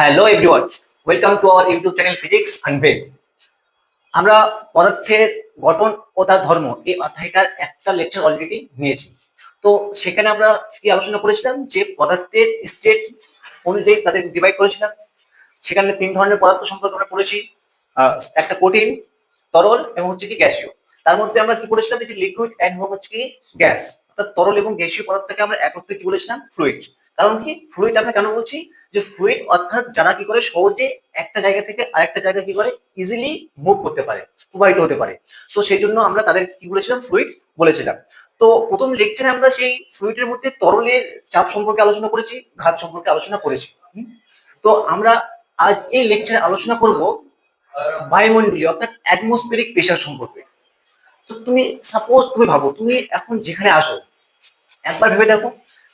Hello everyone, welcome to our YouTube channel physics unveil. আমরা পদার্থের গঠন ও তার ধর্ম এই অধ্যায়টার একটা লেকচার অলরেডি নিয়েছি। তো সেখানে আমরা কি আলোচনা করেছিলাম যে পদার্থের স্টেট অনুযায়ী তাদের ডিভাইড করেছিলাম। সেখানে তিন ধরনের পদার্থ সম্পর্কে আমরা পড়েছি, একটা কঠিন, তরল এবং হচ্ছে কি গ্যাসীয়। তার মধ্যে আমরা কি বলেছিলাম যে লিকুইড এবং হচ্ছে কি গ্যাস, অর্থাৎ তরল এবং গ্যাসীয় পদার্থকে আমরা একত্রে কি বলেছিলাম, ফ্লুইড। কারণ কি ফ্লুইড আমরা কেন বলছি, যে ফ্লুইড অর্থাৎ যারা কি করে সহজে একটা জায়গা থেকে আরেকটা জায়গা কি করে ইজিলি মুভ করতে পারে, প্রবাহিত হতে পারে। তো সেই জন্য আমরা তাদের কি বলেছিলাম, ফ্লুইড বলেছিলাম। তো প্রথম লেকচারে আমরা সেই ফ্লুইডের মধ্যে তরলের চাপ সম্পর্কে আলোচনা করেছি, ঘাত সম্পর্কে আলোচনা করেছি। তো আমরা আজ এই লেকচারে আলোচনা করব বায়ুমণ্ডলীয় অর্থাৎ অ্যাটমসফিয়ারিক প্রেসার সম্পর্কে। তো তুমি সাপোজ তুমি ভাবো তুমি এখন যেখানে আসো, একবার ভেবে দেখো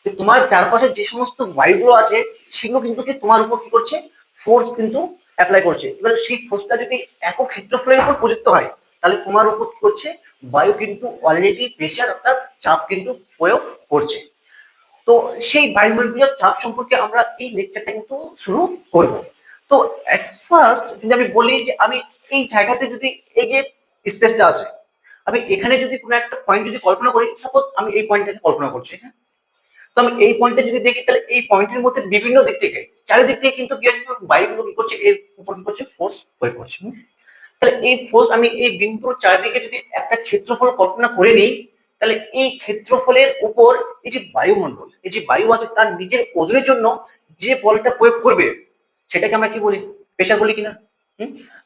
যে তোমার চারপাশে যে সমস্ত বায়ুগুলো আছে সেগুলো কিন্তু কি তোমার উপর কি করছে, ফোর্স কিন্তু অ্যাপ্লাই করছে। এবার সেই ফোর্সটা যদি একক ক্ষেত্রফলের উপর প্রযুক্ত হয় তাহলে তোমার উপর কি করছে, বায়ু কিন্তু অলরেডি প্রেসার অর্থাৎ চাপ কিন্তু প্রয়োগ করছে। তো সেই বায়ুমণ্ডলীয় চাপ সম্পর্কে আমরা এই লেকচারটা কিন্তু শুরু করব। তো এট ফার্স্ট যদি আমি বলি যে আমি এই জায়গাতে যদি এই যে স্পেসটা আছে, আমি এখানে যদি কোনো একটা পয়েন্ট যদি কল্পনা করি, সাপোজ আমি এই পয়েন্টটাকে কল্পনা করছি, হ্যাঁ। তো আমি এই পয়েন্টে যদি দেখি তাহলে এই পয়েন্টের মধ্যে বিভিন্ন দিক থেকে চারিদিক থেকে কিন্তু কি আসবে, বায়ুগুলো কি করছে, এর উপর কি করছে, ফোর্স প্রয়োগ করছে। তাহলে এই ফোর্স আমি এই বিন্দুর চারিদিকে যদি একটা ক্ষেত্রফল কল্পনা করে নিই, তাহলে এই ক্ষেত্রফলের উপর এই যে বায়ুমণ্ডল, এই যে বায়ু আছে তার নিজের ওজনের জন্য যে বলটা প্রয়োগ করবে সেটাকে আমরা কি বলি, প্রেসার বলি কিনা।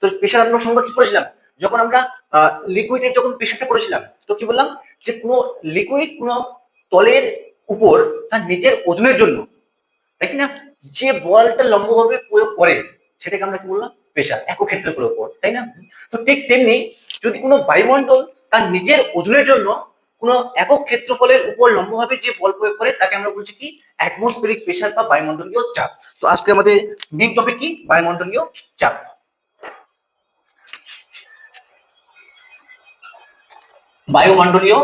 তো প্রেসার আমরা সংজ্ঞা কি করেছিলাম, যখন আমরা লিকুইডের যখন প্রেসারটা করেছিলাম, তো কি বললাম যে কোনো লিকুইড কোনো তলের উপর তার নিজের ওজনের জন্য, তাই কি না, যে বলটা লম্বভাবে প্রয়োগ করে সেটাকে আমরা কি বললাম, প্রেসার, একক ক্ষেত্রফলের উপর, তাই না। তো ঠিক তেমনি যদি কোনো বায়ুমণ্ডল তার নিজের ওজনের জন্য কোনো একক ক্ষেত্রফলের উপর লম্বভাবে যে বল প্রয়োগ করে তাকে আমরা বলছি কি, অ্যাটমসফিয়ারিক প্রেসার বা বায়ুমণ্ডলীয় চাপ। তো আজকে আমাদের মেইন টপিক কি, বায়ুমণ্ডলীয় চাপ। বায়ুমণ্ডলীয়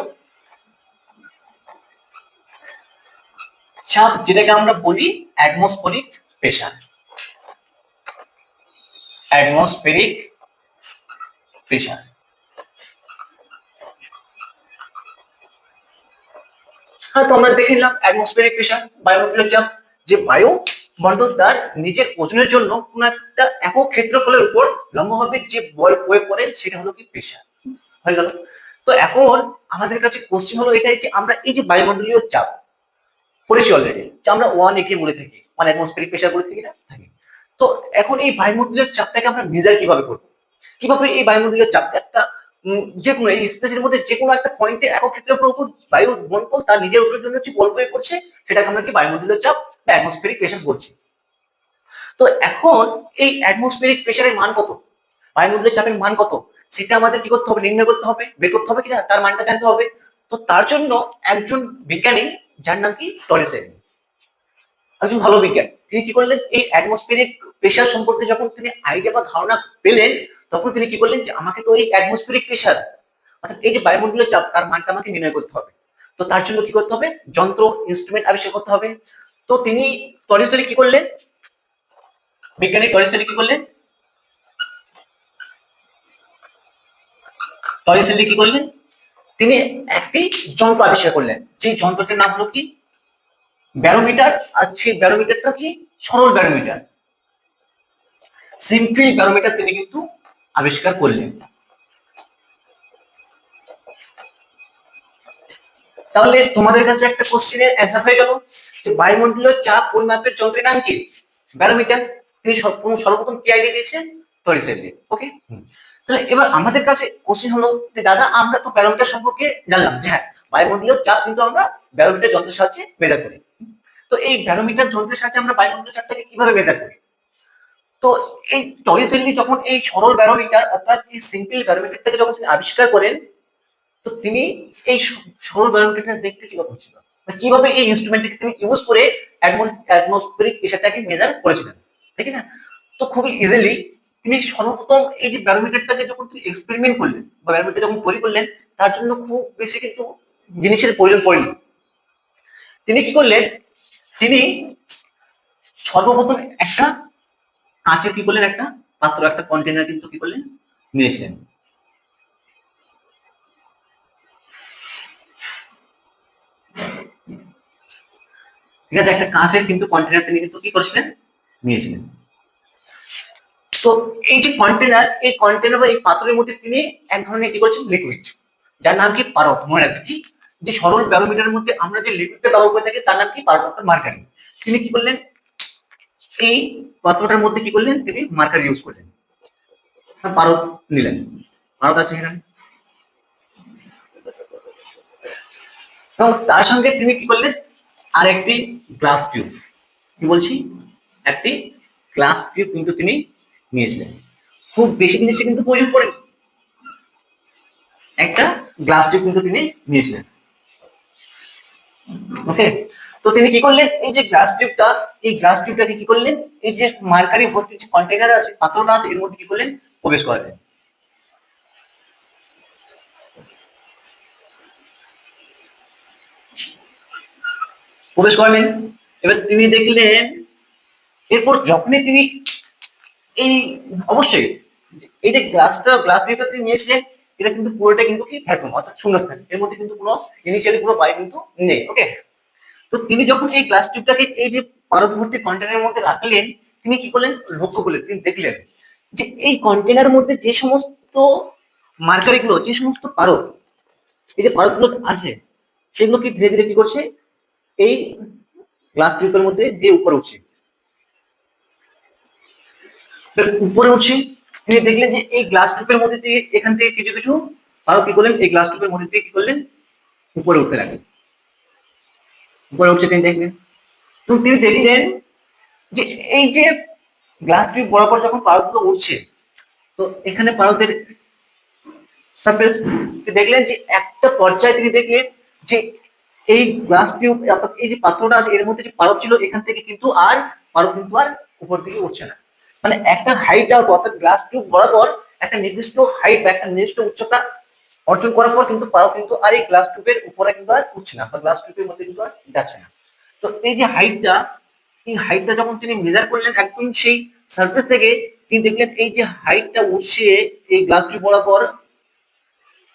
চাপ যেটাকে আমরা বলি অ্যাটমসফিয়ারিক প্রেসার, অ্যাটমসফিয়ারিক প্রেসার। হ্যাঁ, তো আমরা দেখে নিলাম অ্যাটমসফিয়ারিক প্রেসার, বায়ুমণ্ডলীয় চাপ, যে বায়ুমণ্ডল তার নিজের ওজনের জন্য কোন একটা একক ক্ষেত্রফলের উপর লম্বভাবে যে বল প্রয়োগ করে সেটা হলো কি, প্রেসার। হয়ে গেল। তো এখন আমাদের কাছে কোশ্চেন হলো এটাই যে আমরা এই যে বায়ুমণ্ডলীয় চাপ পড়েছি অলরেডি, যে আমরা 1 বলে থাকি, 1 অ্যাটমসফিয়ারিক প্রেসার বলে থাকি না, থাকি। তো এখন এই বায়ুমণ্ডলীয় চাপটাকে আমরা মেজার কিভাবে করব, কিভাবে এই বায়ুমণ্ডলীয় চাপ একটা যে কোনো এই স্পেসের মধ্যে যে কোনো একটা পয়েন্টে একক ক্ষেত্রের উপর বায়ু মণ্ডল তার নিজের ওজনের জন্য যে বল প্রয়োগ করছে সেটাকে আমরা কি বায়ুমণ্ডলীয় চাপ বা অ্যাটমসফিয়ারিক প্রেসার বলছি। তো এখন এই অ্যাটমসফিয়ারিক প্রেসারের মান কত, বায়ুমণ্ডলীয় চাপের মান কত, সেটা আমাদের কি করতে হবে, নির্ণয় করতে হবে, বের করতে হবে কিনা, তার মানটা জানতে হবে। তো তার জন্য একজন বিজ্ঞানী, যার নাম কি টরেসেন, একজন ভালো বিজ্ঞানী, তিনি কি করলেন, এই অ্যাটমসফিয়ারিক প্রেসার সম্পর্কে যখন তিনি আইডিয়া বা ধারণা পেলেন, তখন তিনি কি করলেন যে আমাকে তো এই অ্যাটমসফিয়ারিক প্রেসার অর্থাৎ এই যে বায়ুমণ্ডলীয় চাপ তার মানটা আমাকে নির্ণয় করতে হবে। তো তার জন্য কি করতে হবে, যন্ত্র ইনস্ট্রুমেন্ট আবিষ্কার করতে হবে। তো তিনি টরিসেলি কি করলেন, বিজ্ঞানী টরিসেলি কি করলেন, টরিসেলি কি করলেন, তিনি একটি যন্ত্র আবিষ্কার করলেন, যে যন্ত্রটির নাম হলো কি, ব্যারোমিটার। আর সেই ব্যারোমিটারটা কি, সরল ব্যারোমিটার, সিম্পল ব্যারোমিটার তিনি কিন্তু আবিষ্কার করলেন। তাহলে তোমাদের কাছে একটা কোশ্চেনের অ্যান্সার হয়ে গেল যে বায়ুমণ্ডলীয় চাপ পরিমাপের যন্ত্রের নাম কি, ব্যারোমিটার। তিনি সর্বপ্রথম কি আইডিয়া দিয়েছেন, টরিসেলি। ওকে। তাহলে এবার আমাদের কাছে কোশ্চেন হলো যে দাদা আমরা তো ব্যারোমিটার সম্পর্কে জানলাম যে হ্যাঁ, বায়ুমণ্ডলীয় চাপ কিন্তু আমরা ব্যারোমিটার যন্ত্রের সাহায্যে মেজার করি। তো এই ব্যারোমিটার যন্ত্রের সাহায্যে আমরা বায়ুমণ্ডলীয় চাপটাকে কিভাবে মেজার করি। তো এই টরিসেলি যখন এই সরল ব্যারোমিটার অর্থাৎ এই সিম্পল ব্যারোমিটারটাকে যখন তিনি আবিষ্কার করেন, তো তিনি এই সরল ব্যারোমিটারটা দেখতে কিরকম ছিল, কিভাবে এই ইনস্ট্রুমেন্টটাকে তিনি ইউজ করে অ্যাটমসফিয়ারিক প্রেসারটাকে মেজার করেছিলেন, ঠিক না। তো খুবই ইজিলি তিনি সর্বপ্রথম এই যে ব্যারোমিটারটাকে যখন তিনি এক্সপেরিমেন্ট করলেন বা ব্যারোমিটার যখন তৈরি করলেন, তার জন্য খুব বেশি কিন্তু জিনিসের প্রয়োজন পড়েনি। তিনি কি করলেন, তিনি সর্বপ্রথম একটা কাঁচের কি করলেন একটা পাত্র, একটা কন্টেনার কিন্তু কি করলেন নিয়েছিলেন। ঠিক আছে, একটা কাঁচের কিন্তু কন্টেনার তিনি কিন্তু কি করেছিলেন নিয়েছিলেন। তো এই যে কন্টেনার, এই কন্টেনার বা এই পাত্রের মধ্যে তিনি এক ধরনের কি করছেন লিকুইড, যার নাম কি পারদ। মনে রাখবে কি, যে সরল ব্যারোমিটারের মধ্যে আমরা যে লিকুইডটা ব্যবহার করে থাকি তার নাম কি পারদ অর্থাৎ মার্কারি। তিনি কি করলেন এই পাত্রটার মধ্যে কি করলেন তিনি মার্কার ইউজ করলেন, পারদ নিলেন, পারদ আছে এখানে, এবং তার সঙ্গে তিনি কি করলেন আর একটি গ্লাস টিউব, কি বলছি একটি গ্লাস টিউব কিন্তু তিনি নিয়েছিলেন। খুব বেশি জিনিসে কিন্তু প্রয়োজন পড়েনি, একটা গ্লাস টিউব কিন্তু তিনি নিয়েছিলেন। ওকে, তো তিনি কি করলেন এই যে গ্লাস টিউবটা, এই গ্লাস টিউবটাকে কি করলেন এই যে মার্কারি ভর্তি যে কন্টেনার আছে পাত্রটা আছে এর মধ্যে কি করলেন প্রবেশ করালেন। প্রবেশ করালেন, এবার তিনি দেখলেন, এরপর যখনই তিনি এই অবশ্যই এই যে গ্লাস টিউবটা তিনি নিয়েছিলেন এটা কিন্তু পুরোটা কিন্তু কি ভ্যাকুয়াম অর্থাৎ শূন্যস্থান, এর মধ্যে কিন্তু কোনো ইনিশিয়ালি কোনো বায়ু কিন্তু নেই। ওকে, তো তিনি যখন এই গ্লাস টিউবটাকে এই যে পারদ ভর্তি কন্টেনারের মধ্যে রাখলেন, তিনি কি করলেন লক্ষ্য করলেন, তিনি দেখলেন যে এই কন্টেনারের মধ্যে যে সমস্ত মার্কারি গুলো, যে সমস্ত পারদ, এই যে পারদ গুলো আছে সেগুলো কি ধীরে ধীরে কি করছে এই গ্লাস টিউবের মধ্যে দিয়ে উপরে উঠছে, উপরে উঠছে। তিনি দেখলেন যে এই গ্লাস টিউবের মধ্যে দিয়ে এখান থেকে কিছু কিছু পারদ কি করলেন এই গ্লাস টিউবের মধ্যে দিয়ে কি করলেন উপরে উঠতে লাগলেন, উপরে উঠছে তিনি দেখলেন। এবং তিনি দেখলেন যে এই যে গ্লাস টিউব বরাবর যখন পারদগুলো উঠছে, তো এখানে পারদের সারফেস দেখলেন যে একটা পর্যায়ে তিনি দেখলেন যে এই গ্লাস টিউব অর্থাৎ এই যে পাত্রটা আছে এর মধ্যে যে পারদ ছিল এখান থেকে কিন্তু আর পারদ কিন্তু আর উপর দিকে উঠছে না, মানে একটা হাইট যাওয়ার পর অর্থাৎ গ্লাস টিউব বরাবর একটা নির্দিষ্ট হাইট বা একটা নির্দিষ্ট উচ্চতা অর্জন করার পর কিন্তু পারদ কিন্তু আর এই গ্লাস টিউবের উপরে কিন্তু আর উঠছে না বা গ্লাস টিউবের মধ্যে কিন্তু আর যাচ্ছে না। তো এই যে হাইটটা, এই হাইটটা যখন তিনি মেজার করলেন একদম সেই সারফেস থেকে, তিনি দেখলেন এই যে হাইটটা উঠছে এই গ্লাস টিউব বরাবর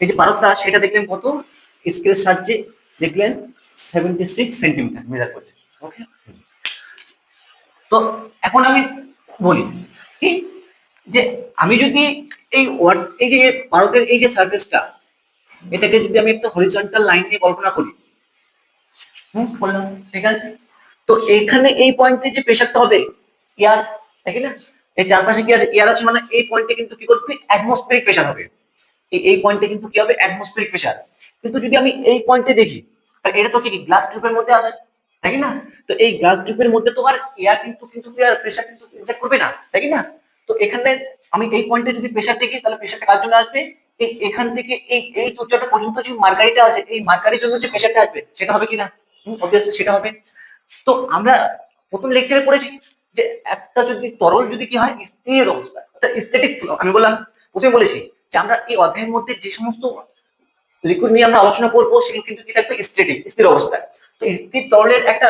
এই যে পারদটা সেটা দেখলেন কত স্কেল সাহায্যে দেখলেন 76 সেন্টিমিটার মেজার করলেন। ওকে, তো এখন আমি বলি কি যে আমি যদি এই যে পারদের এই যে সারফেসটা এটাকে যদি আমি একটা হরিজন্টাল লাইন দিয়ে কল্পনা করি, বললাম ঠিক আছে, তো এখানে এই পয়েন্টে যে প্রেসারটা হবে এয়ার, তাই না, এই চারপাশে কি আছে এয়ার আছে, মানে এই পয়েন্টে কিন্তু কি করবে অ্যাটমসফিয়ারিক প্রেসার হবে, এই পয়েন্টে কিন্তু কি হবে অ্যাটমসফিয়ারিক প্রেসার। কিন্তু যদি আমি এই পয়েন্টে দেখি তাহলে এটা তো কি গ্লাস টিউবের মধ্যে আছে, তাই না, তো এই গ্লাস টিউবের মধ্যে তো আর এয়ার কিন্তু কিন্তু এয়ার প্রেসার কিন্তু ইনজেক্ট করবে না, তাই না। তো এখানে আমি এই পয়েন্টে যদি প্রেসার দেখি তাহলে প্রেসারটা কার জন্য আসবে এই এখান থেকে এই এই উচ্চতা পর্যন্ত যে মার্কারিটা আছে এই মার্কারির জন্য যে প্রেসারটা আসবে সেটা হবে কিনা, অবভিয়াসলি সেটা হবে। তো আমরা প্রথম লেকচারে পড়েছি যে একটা যদি তরল যদি কি হয় স্থির অবস্থা অর্থাৎ স্থিতিক ফ্লো, আমি বললাম প্রথমে বলেছি যে আমরা এই অধ্যায়ের মধ্যে যে সমস্ত লিকুইড নিয়ে আমরা আলোচনা করবো সেগুলো কিন্তু কি থাকবে স্ট্যাটিক স্থির অবস্থায়। তো স্থির তরলের একটা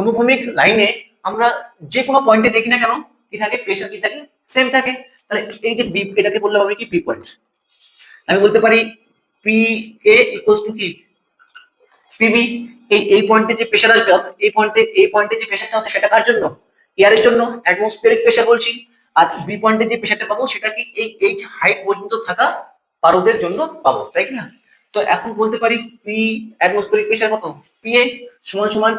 অনুভূমিক লাইনে আমরা যে কোনো পয়েন্টে দেখি না কেন কি থাকে প্রেসার কি থাকে সেম থাকে। তাহলে এই যে বি এটাকে বললে হবে কি পি পয়েন্ট, আমি বলতে পারি পি এ ইকুয়ালস টু কি পিবি। এই পয়েন্টে যে প্রেসার আসবে অর্থাৎ এই পয়েন্টে যে প্রেসারটা হচ্ছে সেটা কার জন্য এয়ারের জন্য অ্যাটমসফিয়ারিক প্রেসার বলছি, আর বি পয়েন্টে যে প্রেসারটা পাবো সেটা কি এই হাইট পর্যন্ত থাকা পারদের জন্য পাবো, তাই কি না। তো এখন বলতে পারি পি অ্যাটমসফিয়ারিক প্রেসার কত পি এ সমান সমান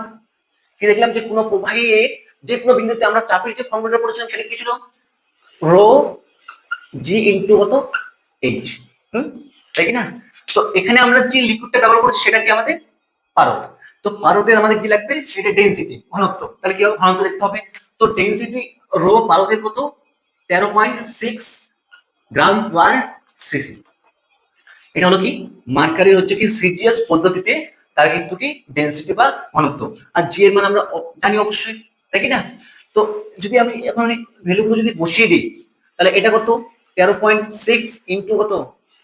কি দেখলাম যে কোনো প্রবাহী যে কোনো বিন্দুতে আমরা চাপের যে ফর্মুলাটা পড়েছিলাম সেটা কি ছিল রো জি ইনটু কত এইচ, তাই কি না। তো এখানে আমরা যে লিকুইডটা ব্যবহার করছি সেটা কি আমাদের পারদ। তো পারদের আমাদের কি লাগবে সেটা ডেনসিটি ঘনত্ব, তাহলে কি হবে ঘনত্ব দেখতে হবে। তো ডেনসিটি রো পারদের কত 13.6 গ্রাম পার সিসি। এটা হলো কি মার্কারি হচ্ছে কি সিজিএস পদ্ধতিতে তার কিন্তু কি ডেনসিটি বা ঘনত্ব, আর জি এর মান আমরা জানি অবশ্যই, তাই কি না। তো যদি আমি এখন ভ্যালুগুলো যদি বসিয়ে দিই তাহলে এটা কত 13.6 ইন্টু কত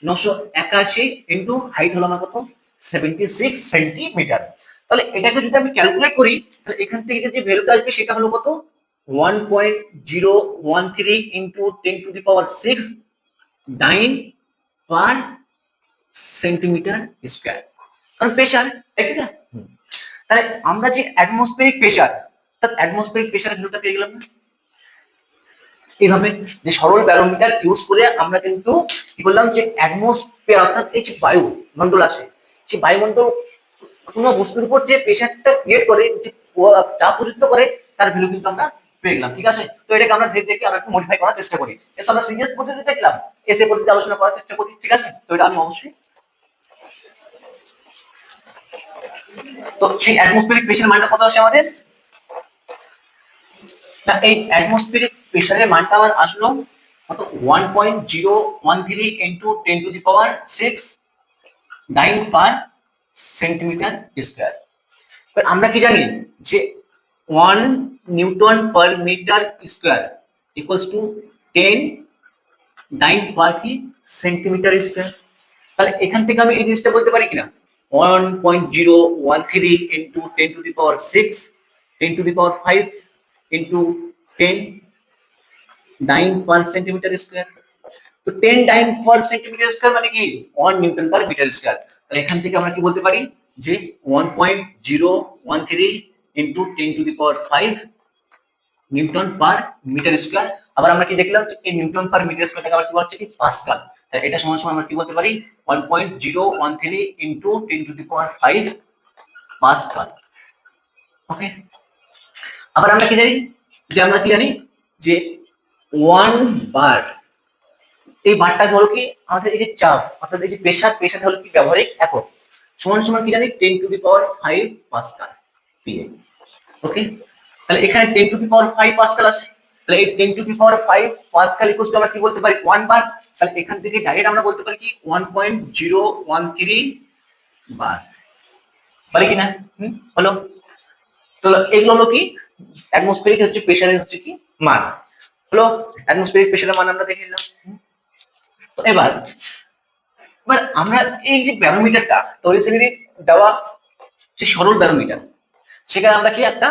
981 ইন্টু হাইট হলো আমার কত 76 সেন্টিমিটার। তাহলে এটাকে যদি আমি ক্যালকুলেট করি তাহলে এখান থেকে যে ভ্যালুটা আসবে সেটা হলো কত 1.013 into 10 to the power 6 dyne per centimetre square. কারণ প্রেশার, তাই না? তাহলে আমরা যে অ্যাটমসফিয়ারিক প্রেশার, তার অ্যাটমসফিয়ারিক প্রেশারের ভ্যালুটা পেয়ে গেলাম না? এইভাবে যে সরল ব্যারোমিটার ইউজ করে আমরা কিন্তু কি বললাম যে অ্যাটমসফিয়ার অর্থাৎ এই যে বায়ুমণ্ডল আছে, সেই বায়ুমণ্ডল কোনো বস্তুর উপর যে প্রেশারটা ক্রিয়েট করে, যে চাপ প্রযুক্ত করে, তার ভ্যালু কিন্তু আমরা পেয়ে গেলাম। ঠিক আছে, তো এটাকে আমরা ধীরে ধীরে আমরা একটু মডিফাই করার চেষ্টা করি। এটা আমরা সিরিয়াস পদ্ধতি দেখলাম, এসে পদ্ধতি আলোচনা করার চেষ্টা করি। ঠিক আছে, তো এটা আমি অবশ্যই, তো সেই অ্যাটমসফিয়ারিক প্রেশার মানটা কত আসে আমাদের? না, এই অ্যাটমসফিয়ারিক প্রেশারের মানটা আমার আসলো কত? 1.013 into 10 to the power 6 dyne per centimetre square. আমরা কি জানি যে 1 newton per metre square equals to 10 dyne per কি সেন্টিমিটার স্কয়ার। তাহলে এখান থেকে আমি এই জিনিসটা বলতে পারি কিনা 1.013 into 10 to the power 6 10 to the power 5 into 10 dyne per centimetre square. তো 10 ডাইন পার সেন্টিমিটার স্কয়ার মানে কি 1 নিউটন পার মিটার স্কয়ার। তাহলে এখান থেকে আমরা কি বলতে পারি যে 1.013 into 10 to the power 5 newton per metre square. আবার আমরা কি দেখলাম যে এই নিউটন পার মিটার স্কয়ারটাকে আবার কি বলছে কি পাস্কাল। তাহলে এটা সমান সমান আমরা কি বলতে পারি 1.013 into 10 to the power 5 pascal. Okay, আবার আমরা কি জানি যে 1 বার, এই বারটা হলো কি আমাদের এই যে চাপ অর্থাৎ এই যে প্রেশার হলো কি ব্যবহারিক একক, সমান সমান কি জানি 10 to the power 5 pascal PM. Okay, তাহলে এখানে 10 টু দি পাওয়ার 5 পাস্কাল আছে। তাহলে এই 10 to the power 5 Pascal equals to আমরা কি বলতে পারি 1 বার। তাহলে এখান থেকে ডাইরেক্ট আমরা বলতে পারি কি 1.013 বার, পারি কিনা? হলো। তো এগুলো হলো কি অ্যাটমসফিয়ারিক হচ্ছে প্রেশারের হচ্ছে কি মান হলো। অ্যাটমসফিয়ারিক প্রেশারের মান আমরা দেখে নিলাম। এবার এবার আমরা এই যে ব্যারোমিটারটা টরিসেলির দেওয়া যে সরল ব্যারোমিটার, সেখানে আমরা কি একটা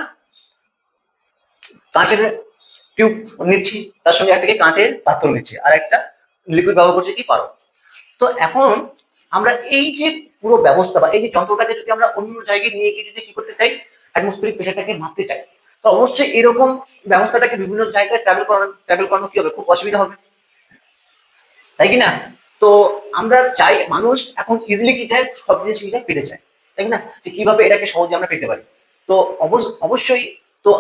কাঁচের টিউব নিচ্ছি, তার সঙ্গে একটা কাঁচের পাত্র নিচ্ছি, আর একটা লিকুইড ব্যবহার করছি কি পারো। তো এখন আমরা এই যে পুরো ব্যবস্থা বা এই যে যন্ত্রটাকে যদি আমরা অন্য জায়গায় নিয়ে গিয়ে যদি কি করতে চাই অ্যাটমসফিয়ারিক প্রেশারটাকে মাপতে চাই, তো অবশ্যই এরকম ব্যবস্থাটাকে বিভিন্ন জায়গায় ট্রাভেল করানো কি হবে, খুব অসুবিধা হবে, তাই কি না? তো আমরা চাই মানুষ এখন ইজিলি কি চায়, সব জিনিস কি চায় পেতে চায়, তাই না? যে কিভাবে এটাকে সহজে আমরা পেতে পারি। তো অবশ্যই তো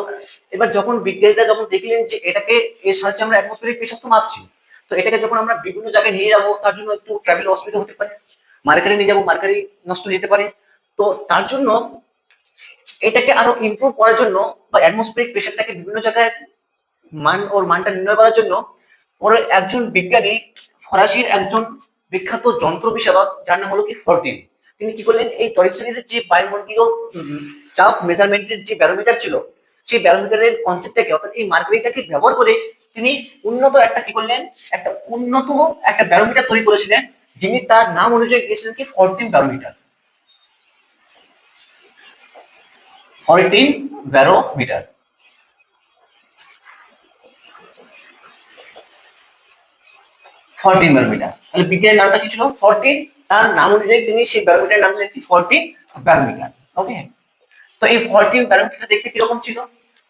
এবার যখন বিজ্ঞানীরা যখন দেখলেন যে এটাকে এর সাহায্যে আমরা অ্যাটমসফিয়ারিক প্রেশার তো মাপছি, তো এটাকে যখন আমরা বিভিন্ন জায়গায় নিয়ে যাবো তার জন্য একটু ট্রাভেল অসুবিধা হতে পারে, মার্কেটে নিয়ে যাবো মার্কেটে নষ্ট যেতে পারে। তো তার জন্য এটাকে আরো ইমপ্রুভ করার জন্য বা অ্যাটমসফিয়ারিক প্রেশারটাকে বিভিন্ন জায়গায় মানটা নির্ণয় করার জন্য পরে একজন বিজ্ঞানী, ফরাসির একজন বিখ্যাত যন্ত্র বিশারদ, যার নাম হলো কি ফরটিন, তিনি কি করলেন এই টরিসেলির যে বায়ুমণ্ডলীয় চাপ মেজারমেন্টের যে ব্যারোমিটার ছিল, সেই ব্যারোমিটারের কনসেপ্টটাকে অর্থাৎ এই মার্কারিটাকে ব্যবহার করে তিনি উন্নত একটা ব্যারোমিটার তৈরি করেছিলেন, যিনি তার নাম অনুযায়ী দিয়েছিলেন কি ফরটিন ব্যারোমিটার। 14 ব্যারোমিটার। তাহলে বিজ্ঞানের নামটা কি ছিল 14, তার নাম অনুযায়ী তিনি সেই ব্যারোমিটার নাম দিলেন কি 14 ব্যারোমিটার। ওকে, তো এই 14 ব্যারোমিটার দেখতে কিরকম ছিল,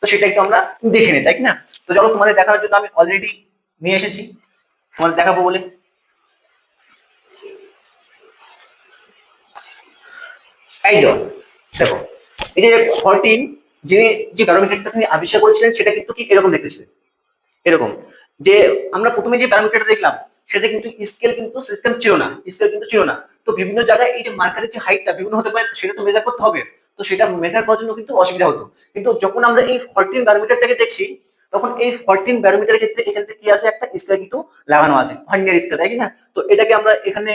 তো সেটা একটু আমরা দেখে নিই, তাই না? তো চলো তোমাদের দেখানোর জন্য আমি অলরেডি নিয়ে এসেছি, তোমাদের দেখাবো বলে। এই দেখো এই যে 14 যে ব্যারোমিটারটা তিনি আবিষ্কার করেছিলেন সেটা কিন্তু কি এরকম দেখতে ছিল, এরকম যে আমরা প্রথমে যে প্যারামিটারটা দেখলাম সেটা কিন্তু স্কেল কিন্তু সিস্টেম ছিল না। তো বিভিন্ন জায়গায় এই যে মার্কারের যে হাইটটা বিভিন্ন হতে পারে, সেটা তো মেজার করতে হবে, তো সেটা মেজার করার জন্য কিন্তু অসুবিধা হতো। কিন্তু যখন আমরা এই 14 ব্যারোমিটারটাকে দেখছি, তখন এই 14 ব্যারোমিটারের ক্ষেত্রে এখান থেকে কি আছে, একটা স্কেল কিন্তু লাগানো আছে, ভার্নিয়ার স্কেল, তাই না? তো এটাকে আমরা এখানে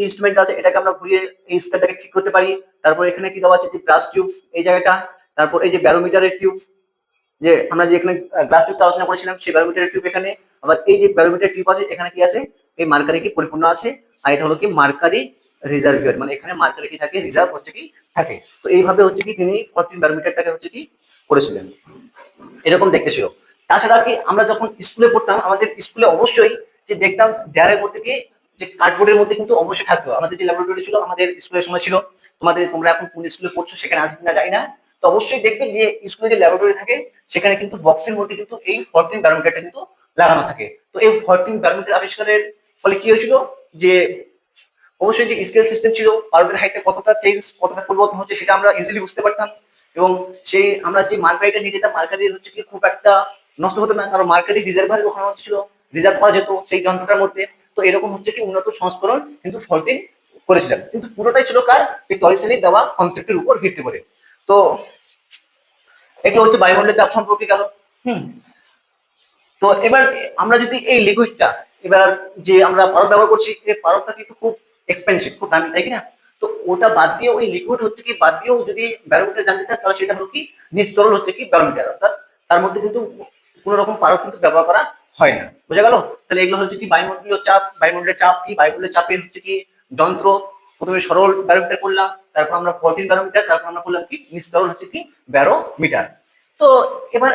ইনস্ট্রুমেন্ট আছে, এটাকে আমরা ঘুরিয়ে এই স্কেলটাকে ঠিক করতে পারি। তারপর এখানে কি দেওয়া আছে যে ব্রাশ টিউব এই জায়গাটা, তারপর এই যে ব্যারোমিটারের টিউব, যে আমরা যে এখানে গ্লাস টিউবটা আলোচনা করেছিলাম সেই ব্যারোমিটার টিউব এখানে, আবার এই যে ব্যারোমিটার টিউব আছে এখানে কি আছে, এই মার্কারি কি পরিপূর্ণ আছে, আর এটা হলো কি মার্কারি রিজার্ভিয়ার, মানে এখানে মার্কারি কি থাকে, রিজার্ভ হচ্ছে কি থাকে। তো এইভাবে হচ্ছে কি তিনি 14 ব্যারোমিটারটাকে হচ্ছে কি করেছিলেন, এরকম দেখতে ছিল। তাছাড়া কি আমরা যখন স্কুলে পড়তাম, আমাদের স্কুলে অবশ্যই যে দেখতাম দেয়ালের মধ্যে কি যে কার্ডবোর্ডের মধ্যে কিন্তু অবশ্যই থাকতো। আমাদের যে ল্যাবরেটরি ছিল আমাদের স্কুলের সময় ছিল, তোমরা এখন কোন স্কুলে পড়ছো সেখানে আসবে কিনা জানি না, তো অবশ্যই দেখবে যে স্কুলে যে ল্যাবরেটরি থাকে সেখানে কিন্তু বক্সের মধ্যে কিন্তু এই 14 ব্যারোমিটারটা কিন্তু লাগানো থাকে। তো এই 14 ব্যারোমিটার আবিষ্কারের ফলে কি হয়েছিল যে অবশ্যই যে স্কেল সিস্টেম ছিল, পারদের হাইটে কতটা চেঞ্জ, কতটা পরিবর্তন হচ্ছে সেটা আমরা ইজিলি বুঝতে পারতাম। এবং সেই আমরা যে মার্কারিটা নিয়ে যেতাম, মার্কারি হচ্ছে কি খুব একটা নষ্ট হতো না, কারণ মার্কারি রিজার্ভার ওখানে ছিল, রিজার্ভ করা যেত সেই যন্ত্রটার মধ্যে। তো এরকম হচ্ছে কি উন্নত সংস্করণ কিন্তু 14 করেছিলাম, কিন্তু পুরোটাই ছিল কার, যে টরিসেনের দেওয়া কনসেপ্টের উপর ভিত্তি করে। তো এটা হচ্ছে বায়ুমণ্ডলের চাপ সম্পর্কে গেল। হুম। তো এবার আমরা যদি এই লিকুইডটা, এবার যে আমরা পারদ ব্যবহার করছি, এই পারদটা কিন্তু খুব এক্সপেন্সিভ, খুব দামি, তাই না? তো ওটা বাদ দিয়ে ওই লিকুইড হচ্ছে কি বাদ দিয়েও যদি ব্যারোমিটার জানতে চান তাহলে সেটা হলো কি নিস্তরল হচ্ছে কি ব্যারোমিটার, অর্থাৎ তার মধ্যে কিন্তু কোন রকম পারদ কিন্তু ব্যবহার করা হয় না। বোঝা গেল? তাহলে এগুলো হচ্ছে কি বায়ুমণ্ডলীয় চাপ, বায়ুমণ্ডলের চাপ কি, বায়ুমণ্ডলের চাপের হচ্ছে কি যন্ত্র। প্রথমে সরল ব্যারোমিটার করলাম, তারপর আমরা 14 ব্যারোমিটার, তারপর আমরা করলাম কি নিস্তরল হচ্ছে কি ব্যারোমিটার। তো এবার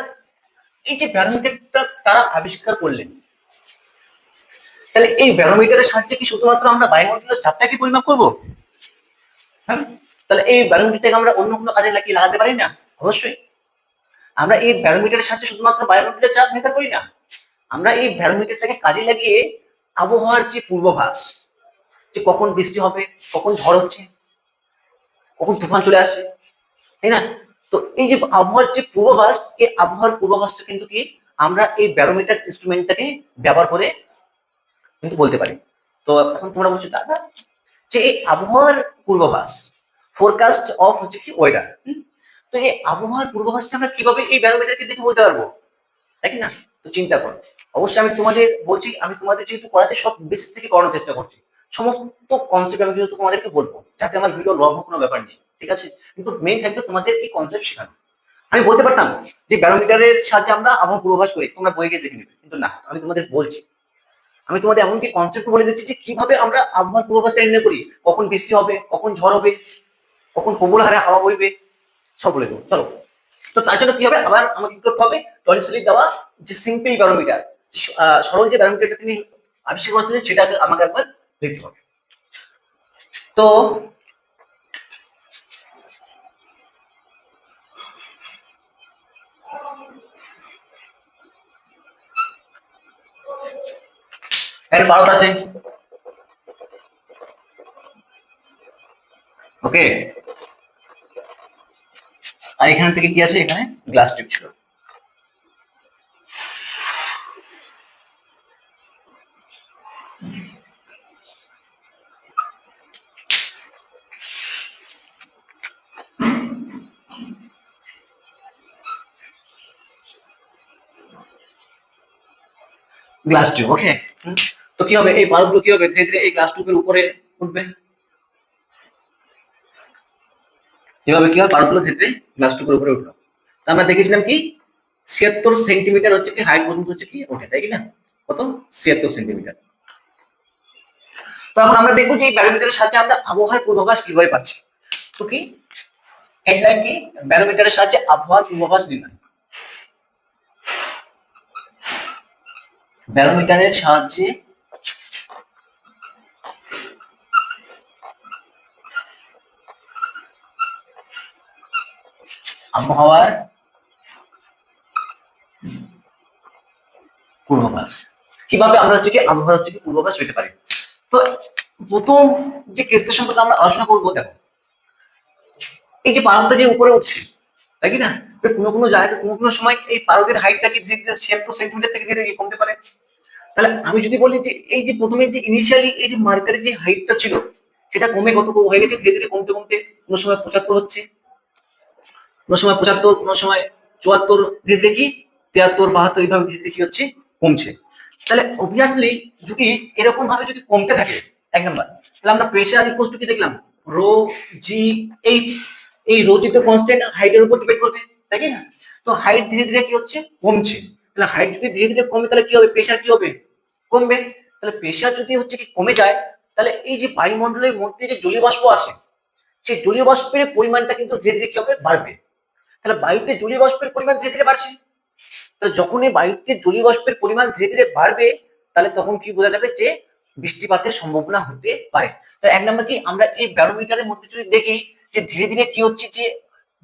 এই যে ব্যারোমিটারটা তারা আবিষ্কার করলেন, তাহলে এই ব্যারোমিটারের সাহায্যে কি শুধুমাত্র আমরা বায়ুমণ্ডলের চাপটাকে পরিমাপ করব? হ্যাঁ, তাহলে এই ব্যারোমিটারটাকে আমরা অন্য কোনো কাজে লাগিয়ে লাগাতে পারি না? অবশ্যই। আমরা এই ব্যারোমিটারের সাহায্যে শুধুমাত্র বায়ুমণ্ডলের চাপ নির্ণয় করি না, আমরা এই ব্যারোমিটারটাকে কাজে লাগিয়ে আবহাওয়ার যে পূর্বাভাস, যে কখন বৃষ্টি হবে, কখন ঝড় হচ্ছে, কখন তুফান চলে আসছে, তাই না? তো এই যে আবহাওয়ার যে পূর্বাভাস, এই আবহাওয়ার পূর্বাভাসটা কিন্তু কি আমরা এই ব্যারোমিটার ইনস্ট্রুমেন্টটাকে ব্যবহার করে কিন্তু বলতে পারি। তো এখন তোমরা বলছো দাদা যে এই আবহাওয়ার পূর্বাভাস, ফোরকাস্ট অফ হচ্ছে কি ওয়েদার, তো এই আবহাওয়ার পূর্বাভাসটা আমরা কিভাবে এই ব্যারোমিটারকে দেখে বলতে পারবো, তাই না? তো চিন্তা করো। অবশ্যই আমি তোমাদের বলছি, আমি তোমাদের যেহেতু করাচ্ছি সব বেসিক থেকে করানোর চেষ্টা করছি, সমস্ত কনসেপ্ট আমি কিন্তু তোমাদেরকে বলবো, যাতে আমার ভিডিও লং হোক কোনো ব্যাপার নেই, ঠিক আছে? কিন্তু মেইন থাকবে তোমাদের এই কনসেপ্ট শেখানো। আমি বলতে পারতাম যে ব্যারোমিটারের সাহায্যে আমরা আবহাওয়া পূর্বাভাস করি, তোমরা বই গিয়ে দেখে নেবে, কিন্তু না, আমি তোমাদের বলছি, আমি তোমাদের এমনকি কনসেপ্ট বলে দিচ্ছি যে কিভাবে আমরা আবহাওয়ার পূর্বাভাসটা নির্ণয় করি, কখন বৃষ্টি হবে, কখন ঝড় হবে, কখন প্রবল হারে হাওয়া বইবে, সব বলে দেবো। চলো। তো তার জন্য কি হবে, আবার আমাকে কি করতে হবে, টরিসেলির দেওয়া যে সিম্পল ব্যারোমিটার, সরল যে ব্যারোমিটারটা তিনি আবিষ্কার করেছিলেন সেটাকে আমাকে একবার দেখতে হবে। তো এর ভারত আছে, ওকে। আর এখান থেকে কি আছে, এখানে গ্লাস টিউব ছিল। গ্লাস টিউব, ওকে। তো কি হবে, এই বাল্বগুলো কি হবে, ধীরে ধীরে এই গ্লাস টিউবের উপরে উঠবে। এভাবে কি হয়, বাল্বগুলো ধীরে ধীরে গ্লাস টিউবের উপরে উঠলো। তো আমরা দেখেছিলাম কি 76 সেন্টিমিটার হচ্ছে কি হাইট পর্যন্ত হচ্ছে কি ওঠে, তাই কি না? কত? 76 সেন্টিমিটার। তো এখন আমরা দেখবো যে এই ব্যারোমিটারের সাহায্যে আমরা আবহাওয়ার পূর্বাভাস কিভাবে পাচ্ছি। তো কি হেডলাইন কি, ব্যারোমিটারের সাহায্যে আবহাওয়ার পূর্বাভাস নির্ণয়। ব্যারোমিটারের সাহায্যে আবহাওয়ার পূর্বাভাস, কিভাবে আমরা হচ্ছে কি আবহাওয়ার হচ্ছে কি পূর্বাভাস পেতে পারি। তো প্রথম যে কেসটা সম্পর্কে আমরা আলোচনা করবো, দেখো এই যে পারদটা যে উপরে উঠছে, তাই কি না? কোনো কোনো জায়গায় কোনো কোনো সময় এই পারদের হাইটটা কি ধীরে ধীরে 76 সেন্টিমিটার থেকে ধীরে ধীরে কমতে পারে। তাহলে আমি যদি বলি যে এই যে প্রথমে যে ইনিশিয়ালি এই যে মার্কারের যে হাইটটা ছিল সেটা কমে কত হয়ে গেছে, ধীরে ধীরে কমতে কমতে কোনো সময় 75 হচ্ছে, কোনো সময় 75, কোনো সময় 74, ধীরে ধীরে কি 73, 72 এইভাবে ধীরে ধীরে কি হচ্ছে কমছে। তাহলে অবভিয়াসলি যদি এরকম ভাবে যদি কমতে থাকে, এক নাম্বার, তাহলে আমরা প্রেসার ইকুয়াল টু কি দেখলাম, রো জি এইচ, এই রো জি তো কনস্ট্যান্ট হাইটের উপর ডিপেন্ড করবে, তাই কি না? তো হাইট ধীরে ধীরে কি হচ্ছে কমছে, তাহলে হাইট যদি ধীরে ধীরে কমে তাহলে কি হবে, প্রেসার কি হবে, কমবে। তাহলে প্রেসার যদি হচ্ছে কি কমে যায়, তাহলে এই যে বায়ুমণ্ডলের মধ্যে যে জলীয় বাষ্প আসে, সেই জলীয় বাষ্পের পরিমাণটা কিন্তু ধীরে ধীরে কি হবে, বাড়বে। তাহলে বায়ুতে জলীয় বাষ্পের পরিমাণ ধীরে ধীরে বাড়ছে, তাহলে যখন এই বায়ুতে জলীয় বাষ্পের পরিমাণ ধীরে ধীরে বাড়বে, তাহলে তখন কি বোঝা যাবে যে বৃষ্টিপাতের সম্ভাবনা হতে পারে। তো এক নম্বর কি, আমরা এই ব্যারোমিটারের মধ্যে যদি দেখি যে ধীরে ধীরে কি হচ্ছে, যে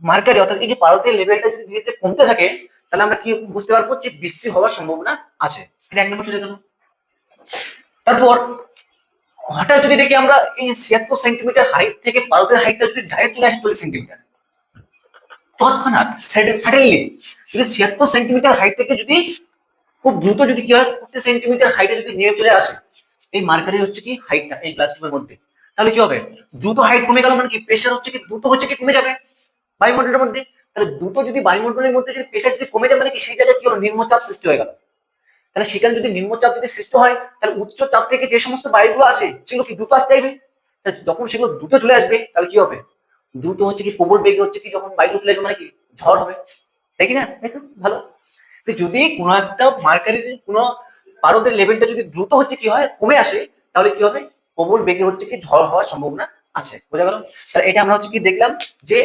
মার্কারি অর্থাৎ এই যে পারদের লেভেলটা যদি ধীরে ধীরে কমতে থাকে, তাহলে আমরা কি বুঝতে পারবো যে বৃষ্টি হওয়ার সম্ভাবনা আছে। এটা এক নম্বর চলে গেল। তারপর হঠাৎ যদি দেখি আমরা এই ৭৬ সেন্টিমিটার হাইট থেকে পারদের হাইটটা যদি ডাইরেক্ট চলে আসে ৪০ সেন্টিমিটার, তৎক্ষণাৎ সাডেনলি যদি ৭৬ সেন্টিমিটার হাইট থেকে যদি খুব দ্রুত যদি কি হয় 40 সেন্টিমিটার হাইটে যদি নিয়ে চলে আসে এই মার্কারি হচ্ছে কি হাইটটা এই গ্লাস টিউবের মধ্যে, তাহলে কি হবে, দ্রুত হাইট কমে গেল মানে কি প্রেশার হচ্ছে কি দ্রুত হচ্ছে কি কমে যাবে বায়ুমণ্ডলের মধ্যে। তাহলে দ্রুত যদি বায়ুমণ্ডলের মধ্যে যদি প্রেশার যদি কমে যায় মানে কি সেই জায়গায় কি হলো, নিম্নচাপ সৃষ্টি হয়ে গেল। তাহলে সেখানে যদি নিম্নচাপ যদি সৃষ্টি হয়, তাহলে উচ্চ চাপ থেকে যে সমস্ত বায়ুগুলো আসে সেগুলো কি দ্রুত আসতে চাইবে। যখন সেগুলো দ্রুত চলে আসবে তাহলে কি হবে, দ্রুত হচ্ছে কি প্রবল বেগে হচ্ছে কি যখন বায়ু চলে আসবে মানে কি ঝড় হবে, তাই কি না, তাই তো ভালো। তো যদি কোনো একটা মার্কারির কোনো পারদের লেভেলটা যদি দ্রুত হচ্ছে কি হয় কমে আসে, তাহলে কি হবে, প্রবল বেগে হচ্ছে কি ঝড় হওয়ার সম্ভাবনা আছে, বোঝা গেল। তাহলে এটা আমরা হচ্ছে কি দেখলাম যে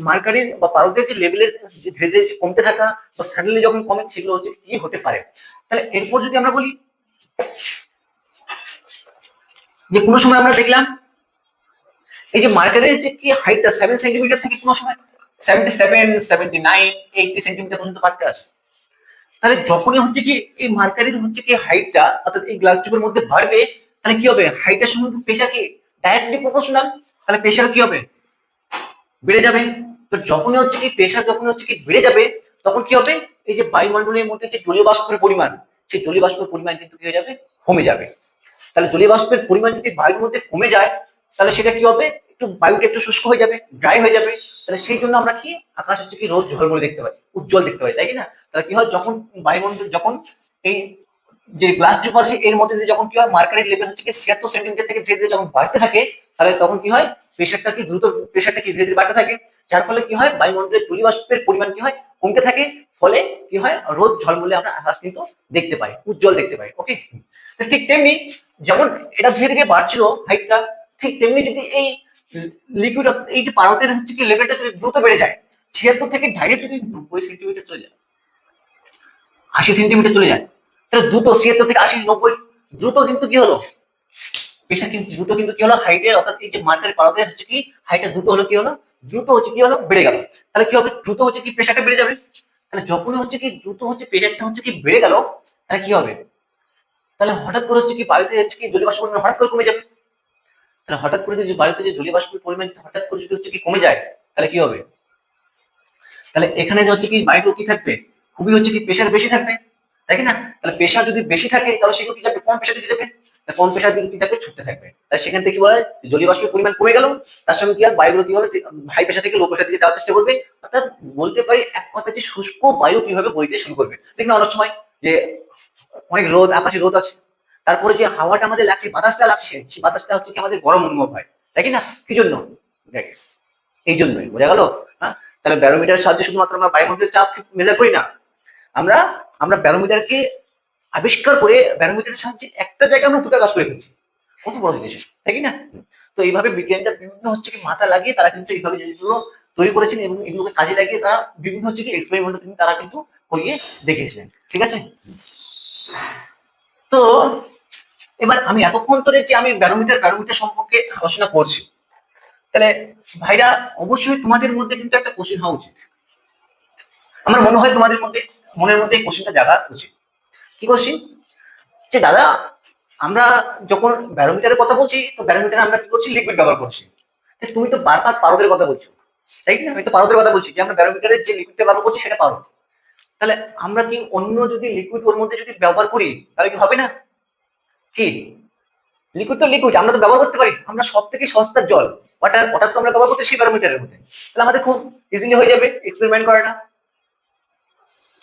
মার্কারির বা পারদের যে লেভেলের ধীরে ধীরে কমতে থাকা বা সাডেনলি যখন কমে সেগুলো হচ্ছে কি হতে পারে। তাহলে এরপর যদি আমরা বলি যে কোনো সময় আমরা দেখলাম এই যে মার্কারির যে কি হাইটটা 7 সেন্টিমিটার থেকে কোনো সময় 77, 79, 80 সেন্টিমিটার পর্যন্ত বাড়তে আসে। তাহলে যখনই হচ্ছে কি এই মার্কারির হচ্ছে কি হাইটটা অর্থাৎ এই গ্লাস টিউবের মধ্যে বাড়বে, তাহলে কি হবে, হাইটের সঙ্গে প্রেশার কি ডাইরেক্টলি প্রপোর্শনাল, তাহলে প্রেশার কি হবে, বেড়ে যাবে। তো যখনই হচ্ছে কি প্রেশার যখন হচ্ছে কি বেড়ে যাবে, তখন কি হবে, এই যে বায়ুমণ্ডলের মধ্যে যে জলীয় বাষ্পের পরিমাণ, সেই জলীয় বাষ্পের পরিমাণ কিন্তু কি হয়ে যাবে, কমে যাবে। তাহলে জলীয় বাষ্পের পরিমাণ যদি বায়ুর মধ্যে কমে যায়, তাহলে সেটা কি হবে, একটু বায়ুটা একটু শুষ্ক হয়ে যাবে, ড্রাই হয়ে যাবে। তাহলে সেই জন্য আমরা কি আকাশ হচ্ছে কি রোজ ঝলমলে দেখতে পাই, উজ্জ্বল দেখতে পাই, তাই কি না। তাহলে কি হয়, যখন বায়ুমণ্ডল যখন এই যে গ্লাস টিউব আছে এর মধ্যে দিয়ে যখন কি হয় মার্কারির লেভেল হচ্ছে কি ৭৬ সেন্টিমিটার থেকে ধীরে ধীরে যখন বাড়তে থাকে, তাহলে তখন কি হয়, প্রেশারটা কি ধীরে ধীরে বাড়তে থাকে, যার ফলে কি হয় বায়ুমণ্ডলের জলীয় বাষ্পের পরিমাণ কি হয় কমতে থাকে। ফলে কি হয়, রোদ ঝলমলে আমরা আকাশ কিন্তু দেখতে পাই, উজ্জ্বল দেখতে পাই। ওকে, ঠিক তেমনি যেমন এটা ধীরে ধীরে বাড়ছিল হাইটটা, ঠিক তেমনি যদি এই লিকুইড এই যে পারদের হচ্ছে কি লেভেলটা যদি দ্রুত বেড়ে যায়, ৭৬ থেকে ডাইরেক্ট যদি ৯০ সেন্টিমিটার চলে যায়, ৮০ সেন্টিমিটার চলে যায়, তাহলে দ্রুত ৭৬ থেকে ৮০, ৯০ দ্রুত কিন্তু কি হলো, প্রেশার কিন্তু দ্রুত কিন্তু কি হলো হাইটের অর্থাৎ এই যে মার্কারি পারদের হচ্ছে কি হাইটটা দ্রুত হলো কি হলো, দ্রুত হচ্ছে কি হলো বেড়ে গেল। তাহলে কি হবে, দ্রুত হচ্ছে কি প্রেশারটা বেড়ে যাবে। তাহলে যখনই হচ্ছে কি দ্রুত হচ্ছে প্রেশারটা হচ্ছে কি বেড়ে গেল, তাহলে কি হবে, তাহলে হঠাৎ করে হচ্ছে কি বায়ুতে হচ্ছে কি জলীয় বাষ্প পরিমাণ হঠাৎ করে কমে যাবে। তাহলে হঠাৎ করে যদি বায়ুতে যে জলীয় বাষ্পের পরিমাণ হঠাৎ করে যদি হচ্ছে কি কমে যায়, তাহলে কি হবে, তাহলে এখানে যে হচ্ছে কি বায়ু কি থাকবে, খুবই হচ্ছে কি প্রেশার বেশি থাকবে, তাই না। তাহলে প্রেশার যদি বেশি থাকে তাহলে সেগুলো কি যাবে, কম প্রেশার দিকে যাবে, কম প্রেশার দিকে কি থাকবে, ছুটতে থাকবে। তাহলে সেখান থেকে কি বলা হয়, জলীয় বাষ্পের পরিমাণ কমে গেল, তার সঙ্গে কি আর বায়ুগুলো কি হবে, হাই প্রেশার থেকে লো প্রেশার দিকে যাওয়ার চেষ্টা করবে। অর্থাৎ বলতে পারি এক কথা যে শুষ্ক বায়ু কিভাবে বইতে শুরু করবে। দেখুন অনেক সময় যে অনেক রোদ, আকাশে রোদ আছে, তারপরে যে হাওয়াটা আমাদের লাগছে, বাতাসটা লাগছে, সেই বাতাসটা হচ্ছে কি আমাদের গরম অনুভব হয়, তাই কি না, কি জন্য, এই জন্যই, বোঝা গেল। হ্যাঁ, তাহলে ব্যারোমিটারের সাহায্যে শুধুমাত্র আমরা বায়ুমণ্ডলের চাপ মেজার করি না, আমরা আমরা ব্যারোমিটারকে আবিষ্কার করে ব্যারোমিটারের সাহায্যে একটা জায়গায় আমরা দুটো কাজ করে ফেলছি, কত বড় জিনিস, তাই কি না। তো এইভাবে বিজ্ঞানীরা বিভিন্ন হচ্ছে কি মাথা লাগিয়ে তারা কিন্তু এইভাবে জিনিসগুলো তৈরি করেছেন এবং এগুলোকে কাজে লাগিয়ে তারা বিভিন্ন হচ্ছে কি এক্সপেরিমেন্ট কিন্তু তারা কিন্তু করিয়ে দেখিয়েছিলেন, ঠিক আছে। তো এবার আমি এতক্ষণ ধরে যে আমি ব্যারোমিটার সম্পর্কে আলোচনা করছি, তাহলে ভাইরা অবশ্যই তোমাদের মধ্যে কিন্তু একটা কোশ্চেন হওয়া উচিত। আমার মনে হয় তোমাদের মধ্যে মনের মধ্যে এই কোশ্চেনটা জাগা উচিত। কি কোশ্চেন, যে দাদা আমরা যখন ব্যারোমিটারের কথা বলছি, তো ব্যারোমিটারে আমরা কি করছি, লিকুইড ব্যবহার করছি। তুমি তো বারবার পারদের কথা বলছো, তাই কি না, আমি তো পারদের কথা বলছি যে আমরা ব্যারোমিটারের যে লিকুইডটা ব্যবহার করছি সেটা পারদ। তাহলে আমরা কি অন্য যদি লিকুইড ওর মধ্যে যদি ব্যবহার করি তাহলে কি হবে না, কি লিকুইড তো লিকুইড আমরা তো ব্যবহার করতে পারি, আমরা সব থেকে সস্তার জল ওটা তো আমরা ব্যবহার করতে সেই ব্যারোমিটারের মধ্যে, তাহলে আমাদের খুব ইজিলি হয়ে যাবে এক্সপেরিমেন্ট করাটা।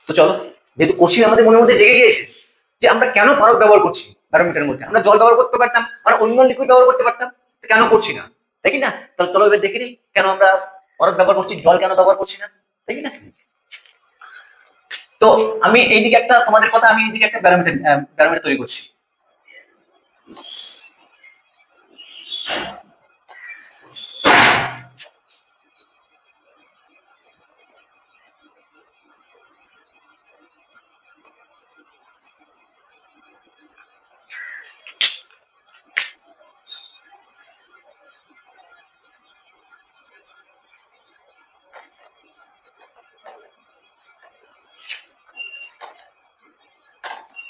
তো চলো, যেহেতু কোশ্চেন আমাদের মনের মধ্যে জেগে গিয়েছে যে আমরা কেন পারদ ব্যবহার করছি ব্যারোমিটারের মধ্যে, আমরা জল ব্যবহার করতে পারতাম, আমরা অন্য লিকুইড ব্যবহার করতে পারতাম, কেন করছি না, তাই কি না। তাহলে চলো এবার দেখে নিই কেন আমরা পারদ ব্যবহার করছি, জল কেন ব্যবহার করছি না, তাই কি না। তো আমি এইদিকে একটা তোমাদের কথা, আমি এইদিকে একটা ব্যারোমিটার তৈরি করছি।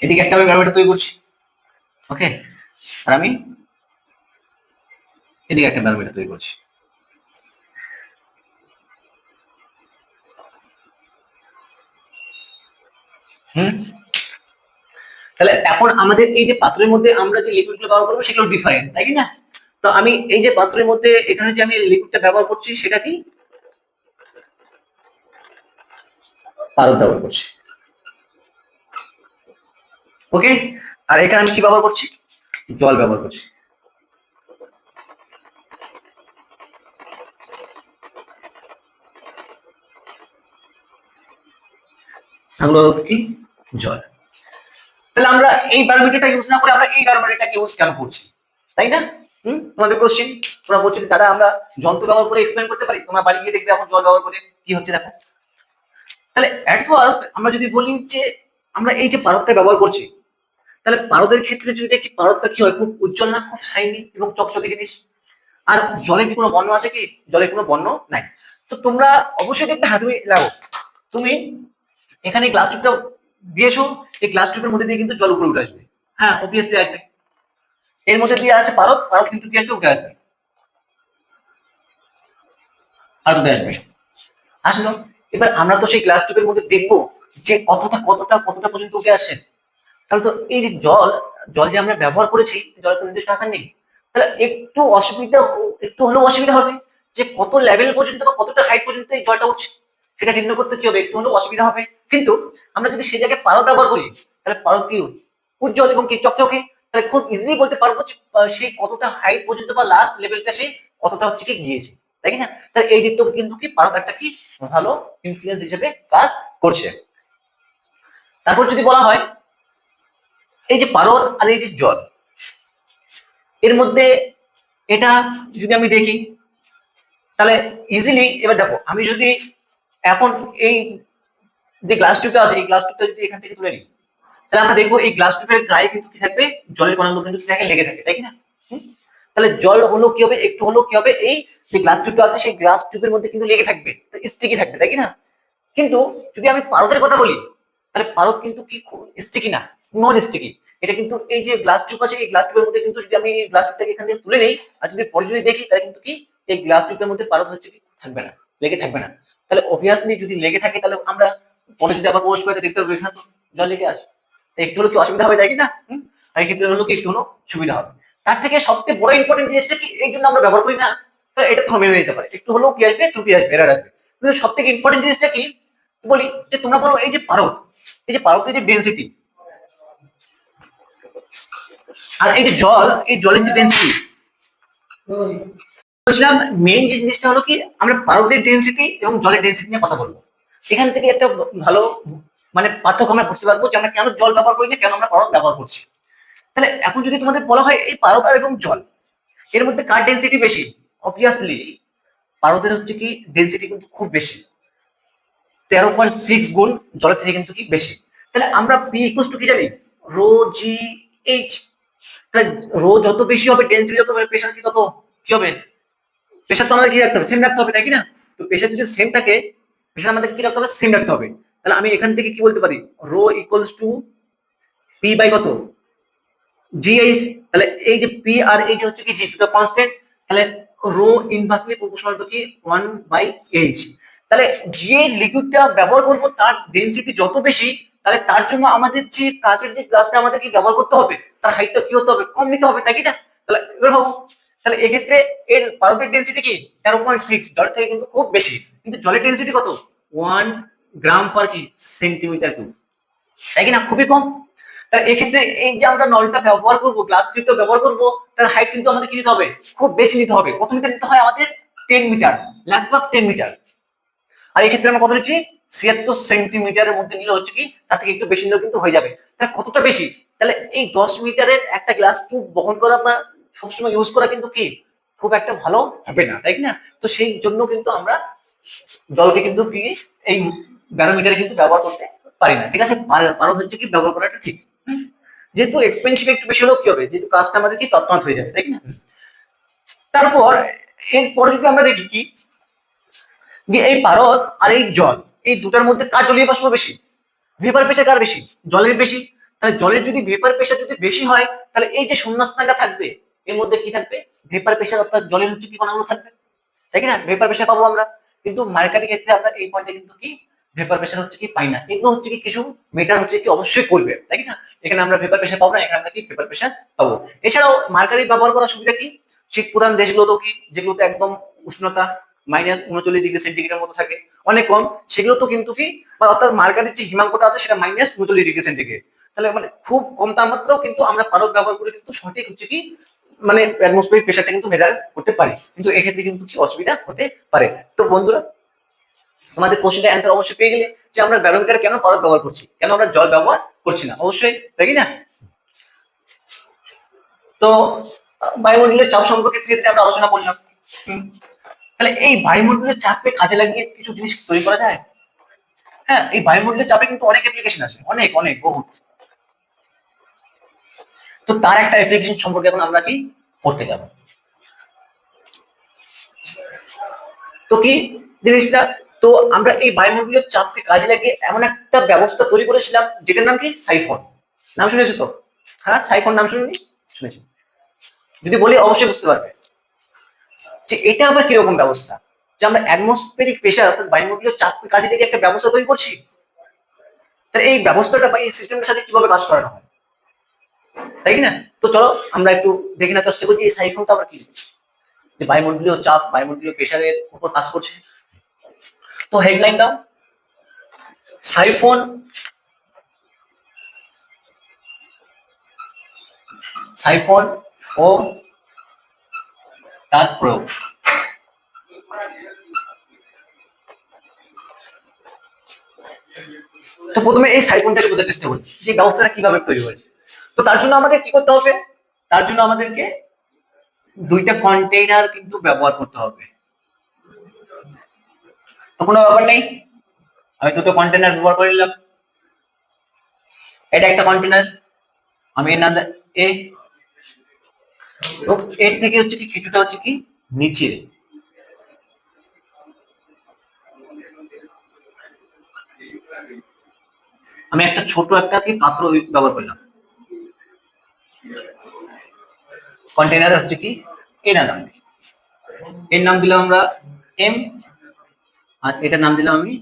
এদিকে একটা আমি ব্যারোমিটার তৈরি করছি, ওকে, আর আমি এদিকে একটা ব্যারোমিটার তৈরি করছি। তাহলে এখন আমাদের এই যে পাত্রের মধ্যে আমরা যে লিকুইডগুলো ব্যবহার করবো সেগুলো ডিফারেন্ট, তাই না? তো আমি এই যে পাত্রের মধ্যে এখানে যে আমি লিকুইডটা ব্যবহার করছি সেটা কি পারদ ব্যবহার করছি, ওকে। আর এখানে আমি কি ব্যবহার করছি, জল ব্যবহার করছি। কি জল। তাহলে আমরা এই ব্যারোমিটারটা ইউজ না করে আমরা এই ব্যারোমিটারটাকে ইউজ কেন করছি, তাই না? তোমাদের কোশ্চেন, তোমরা বলছো দাদা আমরা যন্ত্র ব্যবহার করে এক্সপ্লেন করতে পারি, তোমরা বাড়ি গিয়ে দেখবে এখন জল ব্যবহার করে কি হচ্ছে দেখো। তাহলে এট ফার্স্ট আমরা যদি বলি যে আমরা এই যে পারদটা ব্যবহার করছি, তাহলে পারদের ক্ষেত্রে যদি দেখি পারদটা কি হয়, খুব উজ্জ্বল না, খুব শাইনি এবং চকচকে জিনিস। আর জলে কি কোনো বর্ণ আছে কি, জলে কোনো বর্ণ নাই। তো তোমরা অবশ্যই দেখবে, হ্যাঁ তুমি লাগো, তুমি এখানে গ্লাস টিউবটা দিয়েছো, এই গ্লাস টিউবের মধ্যে দিয়ে কিন্তু জল উপরে উঠে আসবে, হ্যাঁ অবভিয়াসলি আসবে। এর মধ্যে দিয়ে আছে পারদ, পারদ কিন্তু কি আসবে, উঠে আসবে, আর উঠে আসবে, আসলো। এবার আমরা তো সেই গ্লাস টিউবের মধ্যে দেখবো যে কতটা কতটা কতটা পর্যন্ত উঠে আসে। তাহলে তো এই যে জল, জল যে আমরা ব্যবহার করেছি, জলের তো নির্দিষ্ট আকার নেই, তাহলে একটু অসুবিধা, একটু হলেও অসুবিধা হবে যে কত লেভেল পর্যন্ত বা কতটা হাইট পর্যন্ত এই জলটা উঠছে সেটা নির্ণয় করতে কি হবে, একটু হলেও অসুবিধা হবে। কিন্তু আমরা যদি সেই জায়গায় পারদ ব্যবহার করি, তাহলে পারদ কি উজ্জ্বল এবং কি চকচকে, তাহলে খুব ইজিলি বলতে পারবো যে সেই কতটা হাইট পর্যন্ত বা লাস্ট লেভেলটা সেই কতটা হচ্ছে কি গিয়েছে, তাই না? তাহলে এই দিক থেকে কিন্তু কি পারদ একটা কি ভালো ইনফ্লুয়েন্স হিসেবে কাজ করছে। তারপর যদি বলা হয় এই যে পারদ আর এই যে জল, এর মধ্যে এটা যদি আমি দেখি তাহলে ইজিলি, এবার দেখো আমি যদি এখন এই যে গ্লাস টিউবটা আছে এই গ্লাস টিউবটা যদি এখান থেকে তুলে নিই, তাহলে আমরা দেখবো এই গ্লাস টিউবের গায়ে কিন্তু কি থাকবে, জলের কণাগুলো কিন্তু লেগে থাকে, তাই না? তাহলে জল হলো কি হবে, একটু হলো কি হবে, এই যে গ্লাস টিউবটা আছে সেই গ্লাস টিউবের মধ্যে কিন্তু লেগে থাকবে, স্টিকি থাকবে, তাই না? কিন্তু যদি আমি পারদের কথা বলি, তাহলে পারদ কিন্তু কি স্টিকি না, নন স্টিকি। এটা কিন্তু এই যে গ্লাস টিউব আছে এই গ্লাস টিউবের মধ্যে কিন্তু যদি আমি গ্লাস টিউবটাকে এখান থেকে তুলে নেই আর যদি পরে যদি দেখি, তাহলে কিন্তু কি এই গ্লাস টিউবের মধ্যে পারদ হচ্ছে কি থাকবে না, লেগে থাকবে না। তাহলে অবভিয়াসলি যদি লেগে থাকে তাহলে আমরা পরে যদি আবার প্রবেশ করে দেখতে পাবো এখানে তো জল লেগে আছে, একটু হলো কি অসুবিধা হবে, তাই কি না? আর এই ক্ষেত্রে হলো কি একটু হলো সুবিধা হবে। তার থেকে সবচেয়ে বড় ইম্পর্টেন্ট জিনিসটা কি, এই জন্য আমরা ব্যবহার করি না, এটা থমে যেতে পারে, একটু হলেও কি আসবে, ত্রুটি আসবে, এরার আসবে। কিন্তু সব থেকে ইম্পর্টেন্ট জিনিসটা কি বলি, যে তোমরা বলো এই যে পারদ, এই যে পারদের যে ডেন্সিটি আর এই যে জল, এই জলের যে ডেন্সিটি, বলছিলাম মেইন যে জিনিসটা হলো কি আমরা পারদের ডেন্সিটি এবং জলের ডেন্সিটি নিয়ে কথা বলবো। এখান থেকে একটা ভালো মানে পার্থক্য আমরা বুঝতে পারবো যে আমরা কেন জল ব্যবহার করি না, কেন আমরা পারদ ব্যবহার করছি। তাহলে এখন যদি তোমাদের বলা হয় এই পারদ আর এবং জল এর মধ্যে কার ডেন্সিটি বেশি, অবভিয়াসলি পারদের হচ্ছে কি ডেন্সিটি কিন্তু খুব বেশি, 13.6 গুণ জলের থেকে কিন্তু কি বেশি। তাহলে আমরা পি ইকুয়াল টু কি জানি, রো জি এইচ। তাহলে রো যত বেশি হবে ডেন্সিটি যত হবে, প্রেসার কি তত কি হবে, প্রেসার তো আমাদের কি রাখতে হবে, সেম রাখতে হবে, তাই কি না? তো প্রেসার যদি সেম থাকে, প্রেসার আমাদের কি রাখতে হবে, সেম রাখতে হবে। তাহলে আমি এখান থেকে কি বলতে পারি, rho equals to P by কত, জিএইচ। তাহলে এই যে পি আর এই যে হচ্ছে কি জি, দুটো কনস্ট্যান্ট, তাহলে রো ইনভার্সলি প্রপোর্শনাল টু কি 1/h। তাহলে যে লিকুইডটা ব্যবহার করব তার ডেনসিটি যত বেশি, তাহলে তার জন্য আমাদের যে কাঁচের যে গ্লাসটা আমাদের কি ব্যবহার করতে হবে, তার হাইটটা কি হতে হবে, কম নিতে হবে, তাই কি না? তাহলে এবার ভাবো, তাহলে এক্ষেত্রে এর পারদের ডেনসিটি কি 13.6, জলের থেকে কিন্তু খুব বেশি, কিন্তু জলের ডেনসিটি কত, 1 গ্রাম পার কি সেন্টিমিটার কিউব, তাই কি না, খুবই কম। তাহলে এক্ষেত্রে এই যে আমরা নলটা ব্যবহার করবো, গ্লাস টিউবটা ব্যবহার করবো, তার হাইট কিন্তু আমাদের কি নিতে হবে, খুব বেশি নিতে হবে, কত মিটার নিতে হয় আমাদের, 10 মিটার, লাগভগ 10 মিটার। আর এই ক্ষেত্রে আমরা কত নিচ্ছি, 76 সেন্টিমিটারের মধ্যে নিলে হচ্ছে কি তার থেকে একটু বেশি নিলেও কিন্তু হয়ে যাবে। তাহলে কতটা বেশি, তাহলে এই 10 মিটারের একটা গ্লাস টিউব বহন করা বা সবসময় ইউজ করা কিন্তু কি খুব একটা ভালো হবে না, তাই না? তো সেই জন্য কিন্তু আমরা জলকে কিন্তু কি এই ব্যারোমিটারে কিন্তু ব্যবহার করতে পারি না, ঠিক আছে? পারদ হচ্ছে কি ব্যবহার করাটা ঠিক, যেহেতু এক্সপেন্সিভ একটু বেশি হলেও কি হবে, যেহেতু কাজটা আমাদের কি তৎক্ষণাৎ হয়ে যাবে, তাই না? তারপর এরপরে যদি আমরা দেখি কি, যে এই পারদ আর এই জল, এই দুটার মধ্যে কার জলীয় বাষ্প বেশি, ভেপার প্রেসার কার বেশি, জলের বেশি। তাহলে জলের যদি ভেপার প্রেশার যদি বেশি হয়, তাহলে এই যে শূন্যস্থানটা থাকবে এর মধ্যে কি থাকবে, ভেপার প্রেশার, অর্থাৎ জলের হচ্ছে কি কণাগুলো থাকবে, তাই কি না, ভেপার প্রেশার পাবো আমরা। কিন্তু মার্কারির ক্ষেত্রে আমরা এই পয়েন্টে কিন্তু কি ভেপার প্রেশার হচ্ছে কি পাই না। এগুলো হচ্ছে কি কিছু মেটার হচ্ছে কি অবশ্যই করবে, তাই কি না, এখানে আমরা ভেপার প্রেশার পাবো না, এখানে আমরা কি ভেপার প্রেশার পাবো। এছাড়াও মার্কারি ব্যবহার করার সুবিধা কি, শীত প্রধান দেশগুলোতেও কি, যেগুলোতে একদম উষ্ণতা -39°C মতো থাকে, অনেক কম, সেগুলো তো কিন্তু কি, অর্থাৎ মার্কারির যে হিমাঙ্কটা আছে সেটা -39°C, তাহলে মানে খুব কম তাপমাত্রাও কিন্তু আমরা পারদ ব্যবহার করে কিন্তু সঠিক হচ্ছে কি মানে অ্যাটমসফিয়ারিক প্রেশারটা কিন্তু মেজার করতে পারি, কিন্তু এক্ষেত্রে কিন্তু কি অসুবিধা হতে পারে। তো বন্ধুরা, তোমাদের কোশ্চেনের অ্যান্সার অবশ্যই পেয়ে গেলে যে আমরা ব্যারোমিটার কেন পারদ ব্যবহার করছি, কেন আমরা জল ব্যবহার করছি না, অবশ্যই, তাই কি না। তো বায়ুমণ্ডলের চাপ সম্পর্কে ধীরে আমরা আলোচনা করলাম। তাহলে এই বায়ুমণ্ডলের চাপকে কাজে লাগিয়ে কিছু জিনিস তৈরি করা যায়। হ্যাঁ, এই বায়ুমণ্ডলের চাপে কিন্তু অনেক অ্যাপ্লিকেশন আছে, অনেক অনেক বহুত। তো তার একটা অ্যাপ্লিকেশন সম্পর্কে এখন আমরা কি পড়তে যাব। তো কি জিনিসটা, তো আমরা এই বায়ুমণ্ডলীয় চাপকে কাজে লাগিয়ে এমন একটা ব্যবস্থা তৈরি করেছিলাম যেটার নাম কি সাইফন। নাম শুনেছো তো? হ্যাঁ, সাইফন নাম শুনিনি? শুনেছি। যদি বলি অবশ্যই বুঝতে পারবে যে এটা আবার কিরকম ব্যবস্থা, যে আমরা অ্যাটমসফিয়ারিক প্রেসার অর্থাৎ বায়ুমণ্ডলীয় চাপকে কাজে লাগিয়ে একটা ব্যবস্থা তৈরি করছি। তাহলে এই ব্যবস্থাটা বা এই সিস্টেমটার সাথে কিভাবে কাজ করানো হয়, তাই কি না। তো চলো আমরা একটু দেখে নেওয়ার চেষ্টা করি এই সাইফনটা আবার কি, যে বায়ুমণ্ডলীয় চাপ বায়ুমণ্ডলীয় প্রেসারের উপর কাজ করছে। তো হেডলাইন দাও, সাইফন সাইফন ও তার প্রয়োগ। তো প্রথমে এই সাইফনটাকে বোঝার চেষ্টা করি যে ব্যবস্থাটা কিভাবে তৈরি হয়েছে। তো তার জন্য আমাদের কি করতে হবে, তার জন্য আমাদেরকে দুইটা কন্টেইনার কিন্তু ব্যবহার করতে হবে। তো কোনো ব্যাপার নেই, আমি দুটো কন্টেইনার ব্যবহার করে নিলাম। এটা একটা কন্টেইনার, আমি এর নাম এ, এর থেকে হচ্ছে কি কিছুটা হচ্ছে কি নিচে, আমি একটা ছোট একটা কি পাত্র ব্যবহার করলাম। কন্টেইনার হচ্ছে কি এর নাম, এর নাম দিলাম আমরা এম, আর এটার নাম দিলাম আমি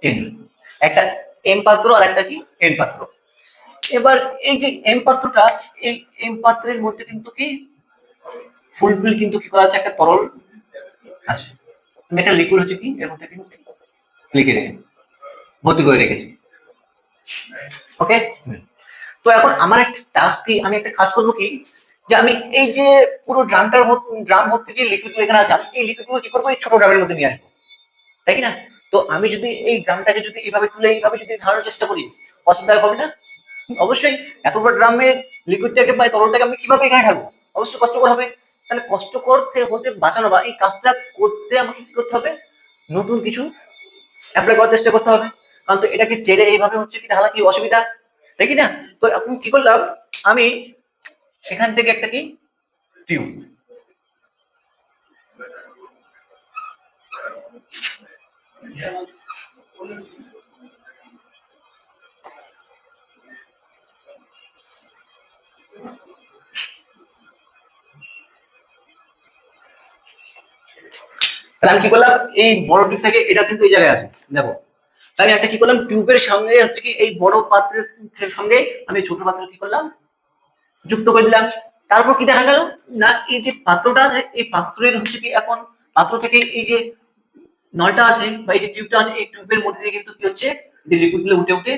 এন। একটা এম পাত্র আর একটা কি এন পাত্র। এবার এই যে এম পাত্রটা, এই এম পাত্রের মধ্যে কিন্তু কি ফুলফিল কিন্তু কি করা আছে, একটা তরল আছে, এটা লিকুইড হচ্ছে কি এর মধ্যে কিন্তু লিখে রেখে ভর্তি করে রেখেছি। ওকে, তো এখন আমার একটা টাস্ক কি, আমি একটা কাজ করবো কি, যে আমি এই যে পুরো ড্রাম ভর্তি যে লিকুইড এখানে আছে, আমি এই লিকুইড কি করবো এই ছোট ড্রামের মধ্যে নিয়ে আসবো, তাই কি না। তো আমি যদি এই ড্রামটাকে যদি এইভাবে তুলে এইভাবে যদি ধারণার চেষ্টা করি, অসুবিধা হবে না? অবশ্যই। এত বড় ড্রামের লিকুইডটাকে বা তরলটাকে আমি কিভাবে এখানে ঢালবো, অবশ্যই কষ্টকর হবে। তাহলে কষ্ট করতে হতে বাঁচানো বা এই কাজটা করতে আমাকে কি করতে হবে, নতুন কিছু অ্যাপ্লাই করার চেষ্টা করতে হবে। কারণ তো এটাকে ছেড়ে এইভাবে হচ্ছে কি ঢালা কি অসুবিধা, তাই কি না। তো এখন কি করলাম, আমি এখান থেকে একটা কি টিউব, তাহলে আমি কি করলাম, এই বড় টিউব থেকে এটা কিন্তু এই জায়গায় আছে দেখো, তাই একটা কি করলাম টিউবের সঙ্গে হচ্ছে কি এই বড় পাত্রের সঙ্গে আমি ছোট পাত্র কি করলাম যুক্ত করে দিলাম। তারপর কি দেখা গেল না, এই যে পাত্রটা আছে এই পাত্রের হচ্ছে কি এখন পাত্র থেকে এই যে নলটা আছে বা এই যে টিউবটা আছে, এই টিউবের মধ্যে দিয়ে কিন্তু কি হচ্ছে যে লিকুইডগুলো উঠে উঠে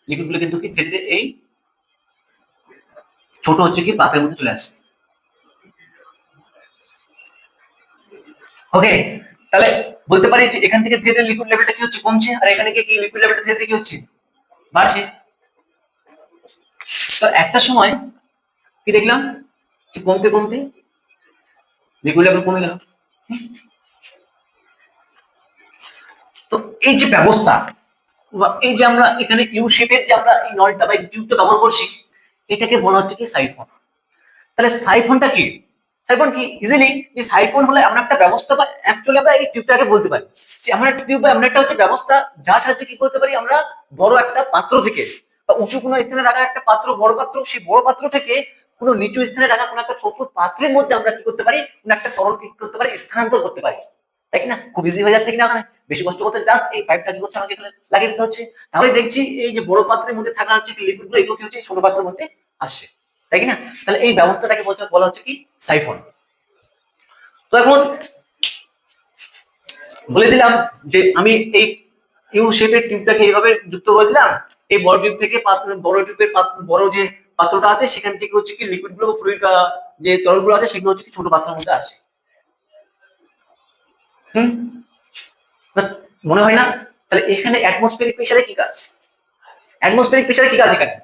লিকুইডগুলো কিন্তু কি ধীরে ধীরে এই ছোট হচ্ছে কি পাত্রের মধ্যে চলে আসে। ওকে, তাহলে বলতে পারি যে এখান থেকে ধীরে ধীরে লিকুইড লেভেলটা কি হচ্ছে কমছে, আর এখানে গিয়ে কি লিকুইড লেভেলটা ধীরে ধীরে কি হচ্ছে বাড়ছে। তো একটা সময় কি দেখলাম যে কমতে কমতে লিকুইড লেভেল কমে গেল। তো এই যে ব্যবস্থা বা এই যে আমরা এখানে ইউ শেপের যে আমরা এই নলটা বা টিউবটা ব্যবহার করছি, এটাকে বলা হচ্ছে কি সাইফন। তাহলে সাইফনটা কি, সাইফন কি ইজিলি যে সাইফন হলো এমন একটা ব্যবস্থা বা অ্যাকচুয়ালি আমরা এই টিউবটাকে বলতে পারি যে আমরা একটা টিউব বা এমন একটা হচ্ছে ব্যবস্থা যার সাহায্যে কি করতে পারি আমরা বড় একটা পাত্র থেকে বা উঁচু কোনো স্থানে রাখা একটা পাত্র, বড় পাত্র, সেই বড় পাত্র থেকে কোনো নিচু স্থানে রাখা কোনো একটা ছোট পাত্রের মধ্যে আমরা কি করতে পারি, কোনো একটা তরল কি করতে পারি, স্থানান্তর করতে পারি, তাই কি না? খুব ইজি হয়ে যাচ্ছে কিনা ওখানে, বেশি কষ্ট করতে, জাস্ট এই পাইপটা কি করছে আমাকে এখানে লাগিয়ে দিতে হচ্ছে। তাহলে দেখছি এই যে বড় পাত্রের মধ্যে থাকা হচ্ছে লিকুইড গুলো, এগুলো কি হচ্ছে ছোট পাত্রের মধ্যে আসছে, তাই কি না? তাহলে এই ব্যবস্থাটাকে বলা হচ্ছে কি সাইফন। তো এখন বলে দিলাম যে আমি এই ইউ শেপের টিউবটাকে এইভাবে যুক্ত করে দিলাম, এই বড় টিউব থেকে বড় টিউবের বড় যে পাত্রটা আছে সেখান থেকে হচ্ছে কি লিকুইড গুলো, ফ্লুইড যে তরলগুলো আছে সেগুলো হচ্ছে কি ছোট পাত্রের মধ্যে আসে। মনে হয় না? তাহলে এখানে অ্যাটমসফিয়ারিক প্রেসারে কি কাজ, অ্যাটমসফিয়ারিক প্রেসারে কি কাজ এখানে,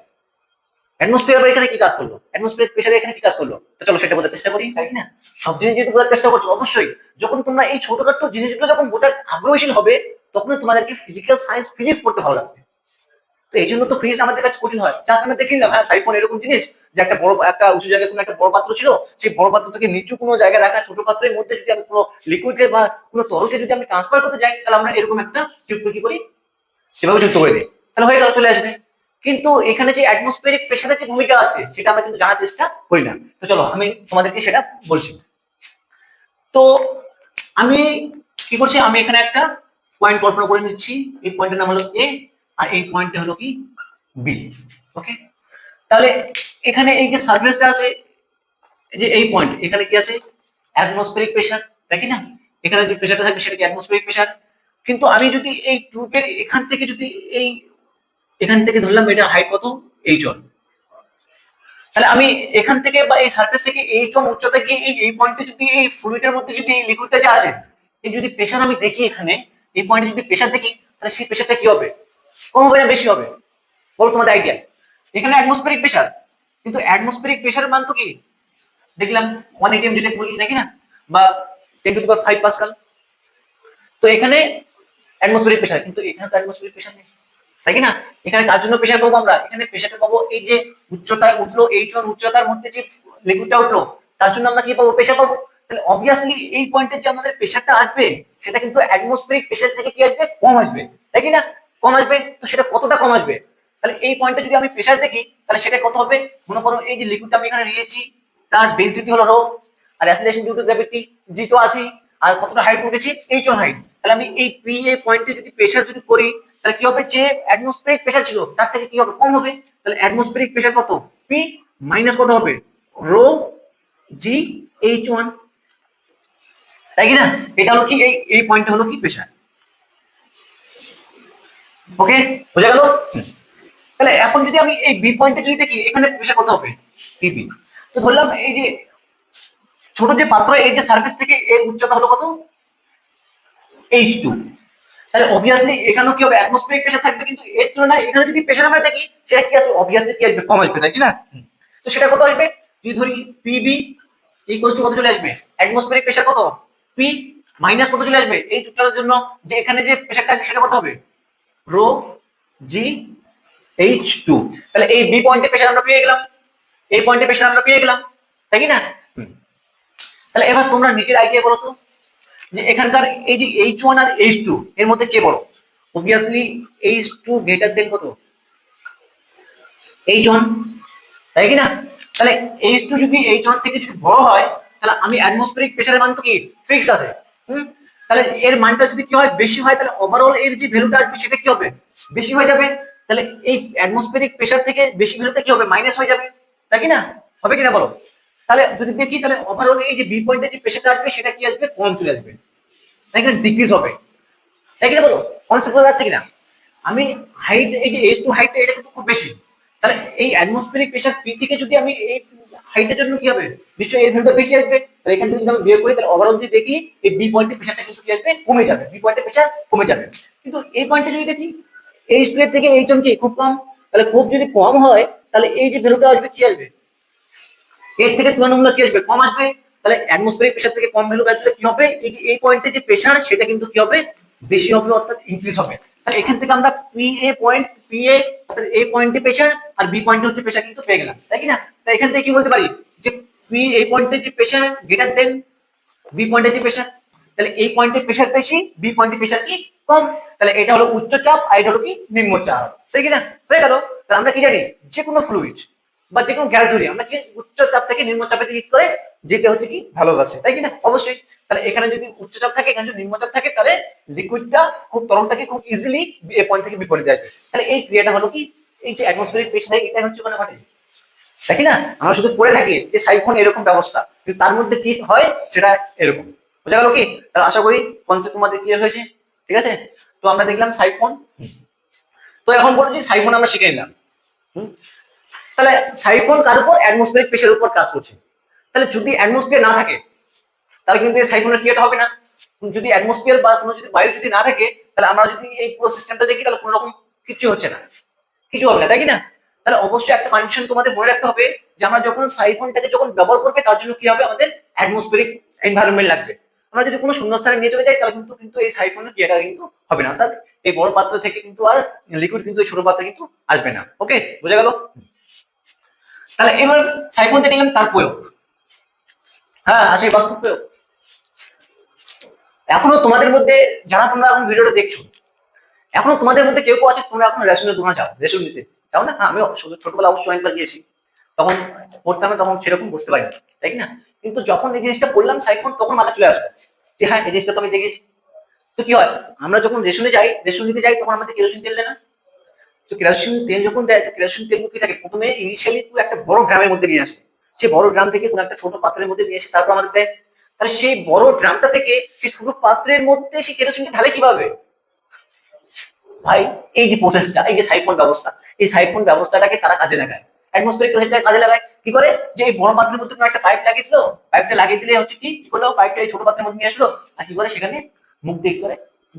অ্যাটমসফিয়ার এখানে কি কাজ করলো, অ্যাটমসফিয়ারিক প্রেসারে এখানে কি কাজ করলো, তো চলো সেটা বোঝার চেষ্টা করি, তাই না? সব জিনিস যেহেতু বোঝার চেষ্টা করছো, অবশ্যই যখন তোমরা এই ছোটখাটো জিনিসগুলো যখন বোঝার আগ্রহশীল হবে তখন তোমাদেরকে ফিজিক্যাল সায়েন্স, ফিজিক্স পড়তে ভালো লাগবে। তো এই জন্য তো ফিজিক্স আমাদের কাছে কঠিন হয়, জাস্ট আমরা দেখি না হ্যাঁ সাইফন এরকম জিনিস যে একটা বড় একটা উঁচু জায়গায় কোনো একটা বড় পাত্র ছিল, সেই বড় পাত্র থেকে নিচু কোনো জায়গায় রাখা ছোট পাত্রের মধ্যে যদি আমি কোনো লিকুইডকে বা কোনো তরলকে যদি আমি ট্রান্সফার করতে যাই, তাহলে আমরা এরকম একটা টিউবকে কি করি, সেভাবে যুক্ত করে দিই, তাহলে হয়ে গেল, চলে আসবে। কিন্তু এখানে যে অ্যাটমসফিয়ারিক প্রেসারের যে ভূমিকা আছে সেটা আমরা কিন্তু জানার চেষ্টা করি না। তো চলো আমি তোমাদেরকে সেটা বলছি। তো আমি কি করছি, আমি এখানে একটা পয়েন্ট কল্পনা করে নিচ্ছি, এই পয়েন্টের নাম হলো এ আর এই পয়েন্টটা হলো কি বি। ওকে, তাহলে এখানে এই যে সারফেসটা আছে, যে এই পয়েন্ট, এখানে কি আছে অ্যাটমসফিয়ারিক প্রেসার, তাই কি না? এখানে যে প্রেসারটা থাকবে সেটা কি অ্যাটমসফিয়ারিক প্রেসার। কিন্তু আমি যদি এই টিউবের এখান থেকে যদি এই এখান থেকে ধরলাম এটা হাইট কত h1, তাহলে আমি এখান থেকে বা এই সারফেস থেকে h1 উচ্চতা গিয়ে এই পয়েন্টে যদি এই ফ্লুইডের মধ্যে যদি এই লিকুইডটা যে আসে, এই যদি প্রেসার আমি দেখি এখানে এই পয়েন্টে যদি প্রেসার দেখি, তাহলে সেই প্রেসারটা কি হবে, কম হবে না বেশি হবে, বলো তোমাদের আইডিয়া। এখানে অ্যাটমসফিয়ারিক প্রেসার, কিন্তু অ্যাটমসফিয়ারিক প্রেসারের মান তো কি দেখলাম 1 atm যেটা বলি, নাকি না, বা 10⁵ পাস্কাল। তো এখানে অ্যাটমসফিয়ারিক প্রেসার, কিন্তু এখানে তো অ্যাটমসফিয়ারিক প্রেসার নেই, তাই কি না? এখানে কার জন্য প্রেসার পাবো আমরা, এখানে প্রেসারটা পাবো এই যে উচ্চতায় উঠলো, h1 উচ্চতার মধ্যে যে লিকুইডটা উঠলো তার জন্য আমরা কি পাবো, প্রেসার পাবো। তাহলে অবভিয়াসলি এই পয়েন্টে যে আমাদের প্রেসারটা আসবে সেটা কিন্তু অ্যাটমসফিয়ারিক প্রেসার থেকে কি আসবে, কম আসবে, তাই কি না? কম আসবে, তো সেটা কতটা কম আসবে, তাহলে এই পয়েন্টে যদি আমি প্রেসার দেখি তাহলে সেটা কত হবে, মনে করো এই যে লিকুইডটা আমি এখানে নিয়েছি তার ডেনসিটি হলো রো, আর acceleration due to gravity g তো আছেই, আর কতটা হাইট উঠেছি h1 হাইট, তাহলে আমি এই পি এ পয়েন্টে যদি প্রেসার যদি করি তাহলে কি হবে, যে অ্যাটমসফিয়ারিক প্রেসার ছিল তার থেকে কি হবে, কম হবে। তাহলে অ্যাটমসফিয়ারিক প্রেসার কত, পি মাইনাস কত হবে, রো জি h1, তাই কি না? এটা হলো কি এই পয়েন্টটা হলো কি প্রেসার। ওকে, বোঝা গেল? তাহলে এখন যদি আমি এই বি পয়েন্টে যদি দেখি এখানে প্রেসার কত হবে, পিবি। তো ধরলাম এই যে ছোট যে পাত্র, এই যে সারফেস থেকে এর উচ্চতা হলো কত, h2, তাহলে অবভিয়াসলি এখানেও কি হবে, অ্যাটমসফিয়ারিক প্রেসার থাকবে, কিন্তু এর তুলনায় এখানে যদি প্রেসার আমরা দেখি সেটা কি আসবে, অবভিয়াসলি কি আসবে, কম আসবে, তাই কি না? তো সেটা কত আসবে, যদি ধরি পিবি ইকুয়াল টু কত চলে আসবে, অ্যাটমসফিয়ারিক প্রেসার কত, পি মাইনাস কত চলে আসবে এই যুক্তটার জন্য, যে এখানে যে প্রেসারটা আছে সেটা কত হবে, রো জি h2। তাহলে এই বি পয়েন্টে প্রেসার আমরা পেয়ে গেলাম, এই পয়েন্টে প্রেসার আমরা পেয়ে গেলাম, তাই কি না? তাহলে এবার তোমরা নিচের আইডিয়া করো তো, যে এখানকার এই যে h1 আর h2 এর মধ্যে কে বড়, অবভিয়াসলি h2 গ্রেটার দেন কত, h1, তাই কি না? তাহলে h2 যদি h1 থেকে যদি বড় হয় তাহলে আমি অ্যাটমসফিয়ারিক প্রেসারের মান তো কি ফিক্স আছে, তাহলে এর মানটা যদি কি হয়, বেশি হয়, তাহলে ওভারঅল এর যে ভ্যালুটা আসবে সেটা কি হবে, বেশি হয়ে যাবে। তাহলে এই অ্যাটমসফিয়ারিক প্রেসার থেকে বেশি ভ্যালুটা কি হবে, মাইনাস হয়ে যাবে, তাই কি না? হবে কিনা বলো? তাহলে যদি দেখি তাহলে ওভারঅল এই যে বি পয়েন্টে যে প্রেসারটা আসবে সেটা কি আসবে, কম চলে আসবে, তাই কিনা, ডিক্রিজ হবে, তাই কিনা বলো? কনসেপ্ট বোঝা যাচ্ছে কিনা? আমি হাইট এই যে h2 হাইটটা এটা কিন্তু খুব বেশি, তাহলে এই অ্যাটমসফিয়ারিক প্রেসার পি থেকে যদি আমি এই হাইটের জন্য কি হবে, নিশ্চয়ই এর ভ্যালুটা বেশি আসবে, তাহলে এখান থেকে যদি আমি বিয়োগ করি তাহলে ওভারঅল যদি দেখি এই বি পয়েন্টের প্রেসারটা কিন্তু কি আসবে, কমে যাবে, বি পয়েন্টের প্রেসার কমে যাবে। কিন্তু এই পয়েন্টে যদি দেখি h2 এর থেকে h1 কি খুব কম, তাহলে খুব যদি কম হয় তাহলে এই যে ভ্যালুটা আসবে কি আসবে, এর থেকে তুলনামূলক কি আসবে, কম আসবে। তাহলে অ্যাটমসফিয়ারিক প্রেসার থেকে কম ভ্যালু আসলে কি হবে, এই যে এই পয়েন্টে যে প্রেসার সেটা কিন্তু কি হবে, বেশি হবে, অর্থাৎ ইনক্রিজ হবে। তাহলে এখান থেকে আমরা P A point, P A অর্থাৎ এই পয়েন্টে প্রেসার আর বি পয়েন্টে হচ্ছে প্রেসার কিন্তু পেয়ে গেলাম, তাই কি না? তাই এখান থেকে কি বলতে পারি, যে পি এই পয়েন্টে যে প্রেসার গ্রেটার দেন বি পয়েন্টে যে প্রেসার, তাহলে এই পয়েন্টে প্রেসার বেশি, বি পয়েন্টে প্রেসার কি কম। তাহলে এটা হলো উচ্চ চাপ আর এটা হলো কি নিম্ন চাপ, তাই কি না? হয়ে গেল। তাহলে আমরা কি জানি, যে কোনো ফ্লুইড বা যে কোনো গ্যাস ধরি আমরা কি উচ্চ চাপ থেকে নিম্ন চাপে দিক করে যেতে হচ্ছে কি ভালোবাসে, তাই কি না? অবশ্যই। তাহলে এখানে যদি উচ্চ চাপ থাকে, এখানে যদি নিম্ন চাপ থাকে, তাহলে লিকুইডটা খুব তরলটাকে খুব ইজিলি এ পয়েন্ট থেকে বি পয়েন্টে যায়। তাহলে এই ক্রিয়াটা হলো কি, এই যে অ্যাটমসফিয়ারিক প্রেসার, এটা হচ্ছে ওখানে ঘটে, তাই না? আমরা শুধু পড়ে থাকি যে সাইফন এরকম ব্যবস্থা, কিন্তু তার মধ্যে কি হয় সেটা এরকম। বোঝা গেল কি? তাহলে আশা করি কনসেপ্ট তোমাদের ক্লিয়ার হয়েছে। ঠিক আছে, তো আমরা দেখলাম সাইফন। তো এখন বলুন যে সাইফন আমরা শিখে নিলাম। তাহলে সাইফন কার উপর? অ্যাটমসফিয়ারিক প্রেসারের উপর কাজ করছে। তাহলে যদি অ্যাটমসফিয়ার না থাকে তাহলে কিন্তু এই সাইফনের ক্রিয়াটা হবে না। যদি অ্যাটমসফিয়ার বা কোনো যদি বায়ু যদি না থাকে, তাহলে আমরা যদি এই পুরো সিস্টেমটা দেখি তাহলে কোনো রকম কিছু হচ্ছে না, কিছু হবে না, তাই কি না? তাহলে অবশ্যই একটা কন্ডিশন তোমাদের মনে রাখতে হবে যে আমরা যখন সাইফনটাকে যখন ব্যবহার করবে তার জন্য কি হবে, আমাদের অ্যাটমসফিয়ারিক এনভায়রনমেন্ট লাগবে। আমরা যদি কোনো শূন্যস্থানে নিয়ে চলে যাই তাহলে কিন্তু কিন্তু এই সাইফনের ক্রিয়াটা কিন্তু হবে না, অর্থাৎ এই বড় পাত্র থেকে কিন্তু আর লিকুইড কিন্তু এই ছোট পাত্রে কিন্তু আসবে না। ওকে, বোঝা গেল? তাহলে এবার সাইফন থেকে তার প্রয়োগ, হ্যাঁ আসে বাস্তব প্রয়োগ। এখনো তোমাদের মধ্যে যারা তোমরা এখন ভিডিওটা দেখছো, এখনো তোমাদের মধ্যে কেউ কেউ আছে তোমরা এখন রেশনের দোকানে যাও, রেশন নিতে যাও না? হ্যাঁ, আমিও ছোটবেলা অবশ্যই অনেকবার গিয়েছি, তখন পড়তাম না, তখন সেরকম বুঝতে পারি না, তাই না? কিন্তু যখন এই জিনিসটা পড়লাম সাইফোন, তখন মাথা চলে আসবে যে হ্যাঁ এই জিনিসটা তো আমি দেখেছি। তো কি হয়, আমরা যখন রেশনে যাই, রেশন নিতে যাই, তখন আমাদের কেরোসিন তেল দেয় না? তো কেরোসিন তেল যখন দেয়, তো কেরোসিন তেল কি থাকে, প্রথমে ইনিশিয়ালি তুই একটা বড় ড্রামের মধ্যে নিয়ে আসে, সেই বড় ড্রাম থেকে কোনো একটা ছোট পাত্রের মধ্যে নিয়ে এসে তারপর আমাদের দেয়। তাহলে সেই বড় ড্রামটা থেকে সেই ছোট পাত্রের মধ্যে সেই কেরোসিনটা ঢালে কিভাবে ভাই? এই যে প্রসেসটা, এই যে সাইফন ব্যবস্থা, এই সাইফন ব্যবস্থাটাকে তারা কাজে লাগায়, অ্যাটমসফিয়ারিক প্রেসারটাকে কাজে লাগায়। কি করে, যে এই বড় পাত্রের মধ্যে কোনো একটা পাইপ লাগিয়ে দিল, পাইপটা লাগিয়ে দিলে হচ্ছে কি করলো, পাইপটা এই ছোট পাত্রের মধ্যে নিয়ে আসলো, আর কি করে সেখানে মুখ দিয়ে কি করে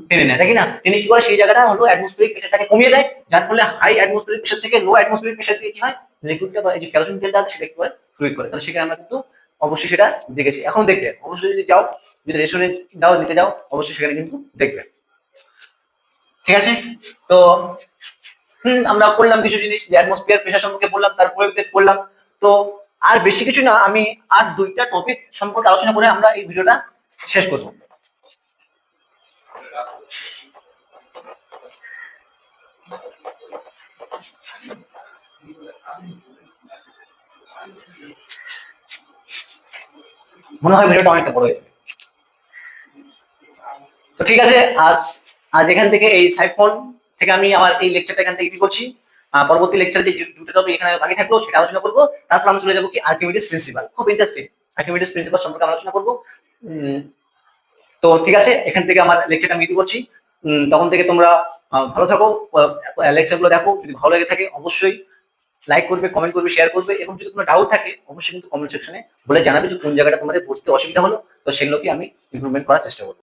টেনে নেয়, তাই কি না? টেনে কি করে সেই জায়গাটা হলো অ্যাটমসফিয়ারিক প্রেসারটাকে কমিয়ে দেয়, যার ফলে হাই অ্যাটমসফিয়ারিক প্রেসার থেকে লো অ্যাটমসফিয়ারিক প্রেসার দিয়ে কি হয়, লিকুইডটা বা এই যে কেরোসিন তেলটা আছে সেটা কি করে ফ্লুইড করে। তাহলে সেখানে আমরা কিন্তু অবশ্যই সেটা দেখেছি, এখন দেখবে অবশ্যই, যদি যাও, যদি রেশনে যাও নিতে যাও, অবশ্যই সেখানে কিন্তু দেখবে। ঠিক আছে, তো আমরা করলাম কিছু জিনিস, যে অ্যাটমসফিয়ার প্রেসার সম্পর্কে বললাম, তার প্রয়োগ করলাম। তো আর বেশি কিছু না, আমি আর দুইটা টপিক সম্পর্কে আলোচনা করে আমরা এই ভিডিওটা শেষ করব। মনে হয় ভিডিওটা অনেকটা বড় হয়ে যাবে। তো ঠিক আছে, আজ আজ এখান থেকে এই সাইফোন থেকে আমি আমার এই লেকচারটা এখান থেকে কি করছি, পরবর্তী লেকচারে যে দুটো টপিক এখানে বাকি থাকলো সেটা আলোচনা করবো। তারপর আমি চলে যাবো কি আর্কিমিডিস প্রিন্সিপাল, খুব ইন্টারেস্টিং, আর্কিমিডিস প্রিন্সিপাল সম্পর্কে আলোচনা করবো। তো ঠিক আছে, এখান থেকে আমার লেকচারটা আমি করছি। তখন থেকে তোমরা ভালো থাকো, লেকচারগুলো দেখো, যদি ভালো লেগে থাকে অবশ্যই লাইক করবে, কমেন্ট করবে, শেয়ার করবে, এবং যদি কোনো ডাউট থাকে অবশ্যই কিন্তু কমেন্ট সেকশনে বলে জানাবে যে কোন জায়গাটা তোমাদের বুঝতে অসুবিধা হলো, তো সেগুলোকে আমি ইমপ্রুভমেন্ট করার চেষ্টা করবো।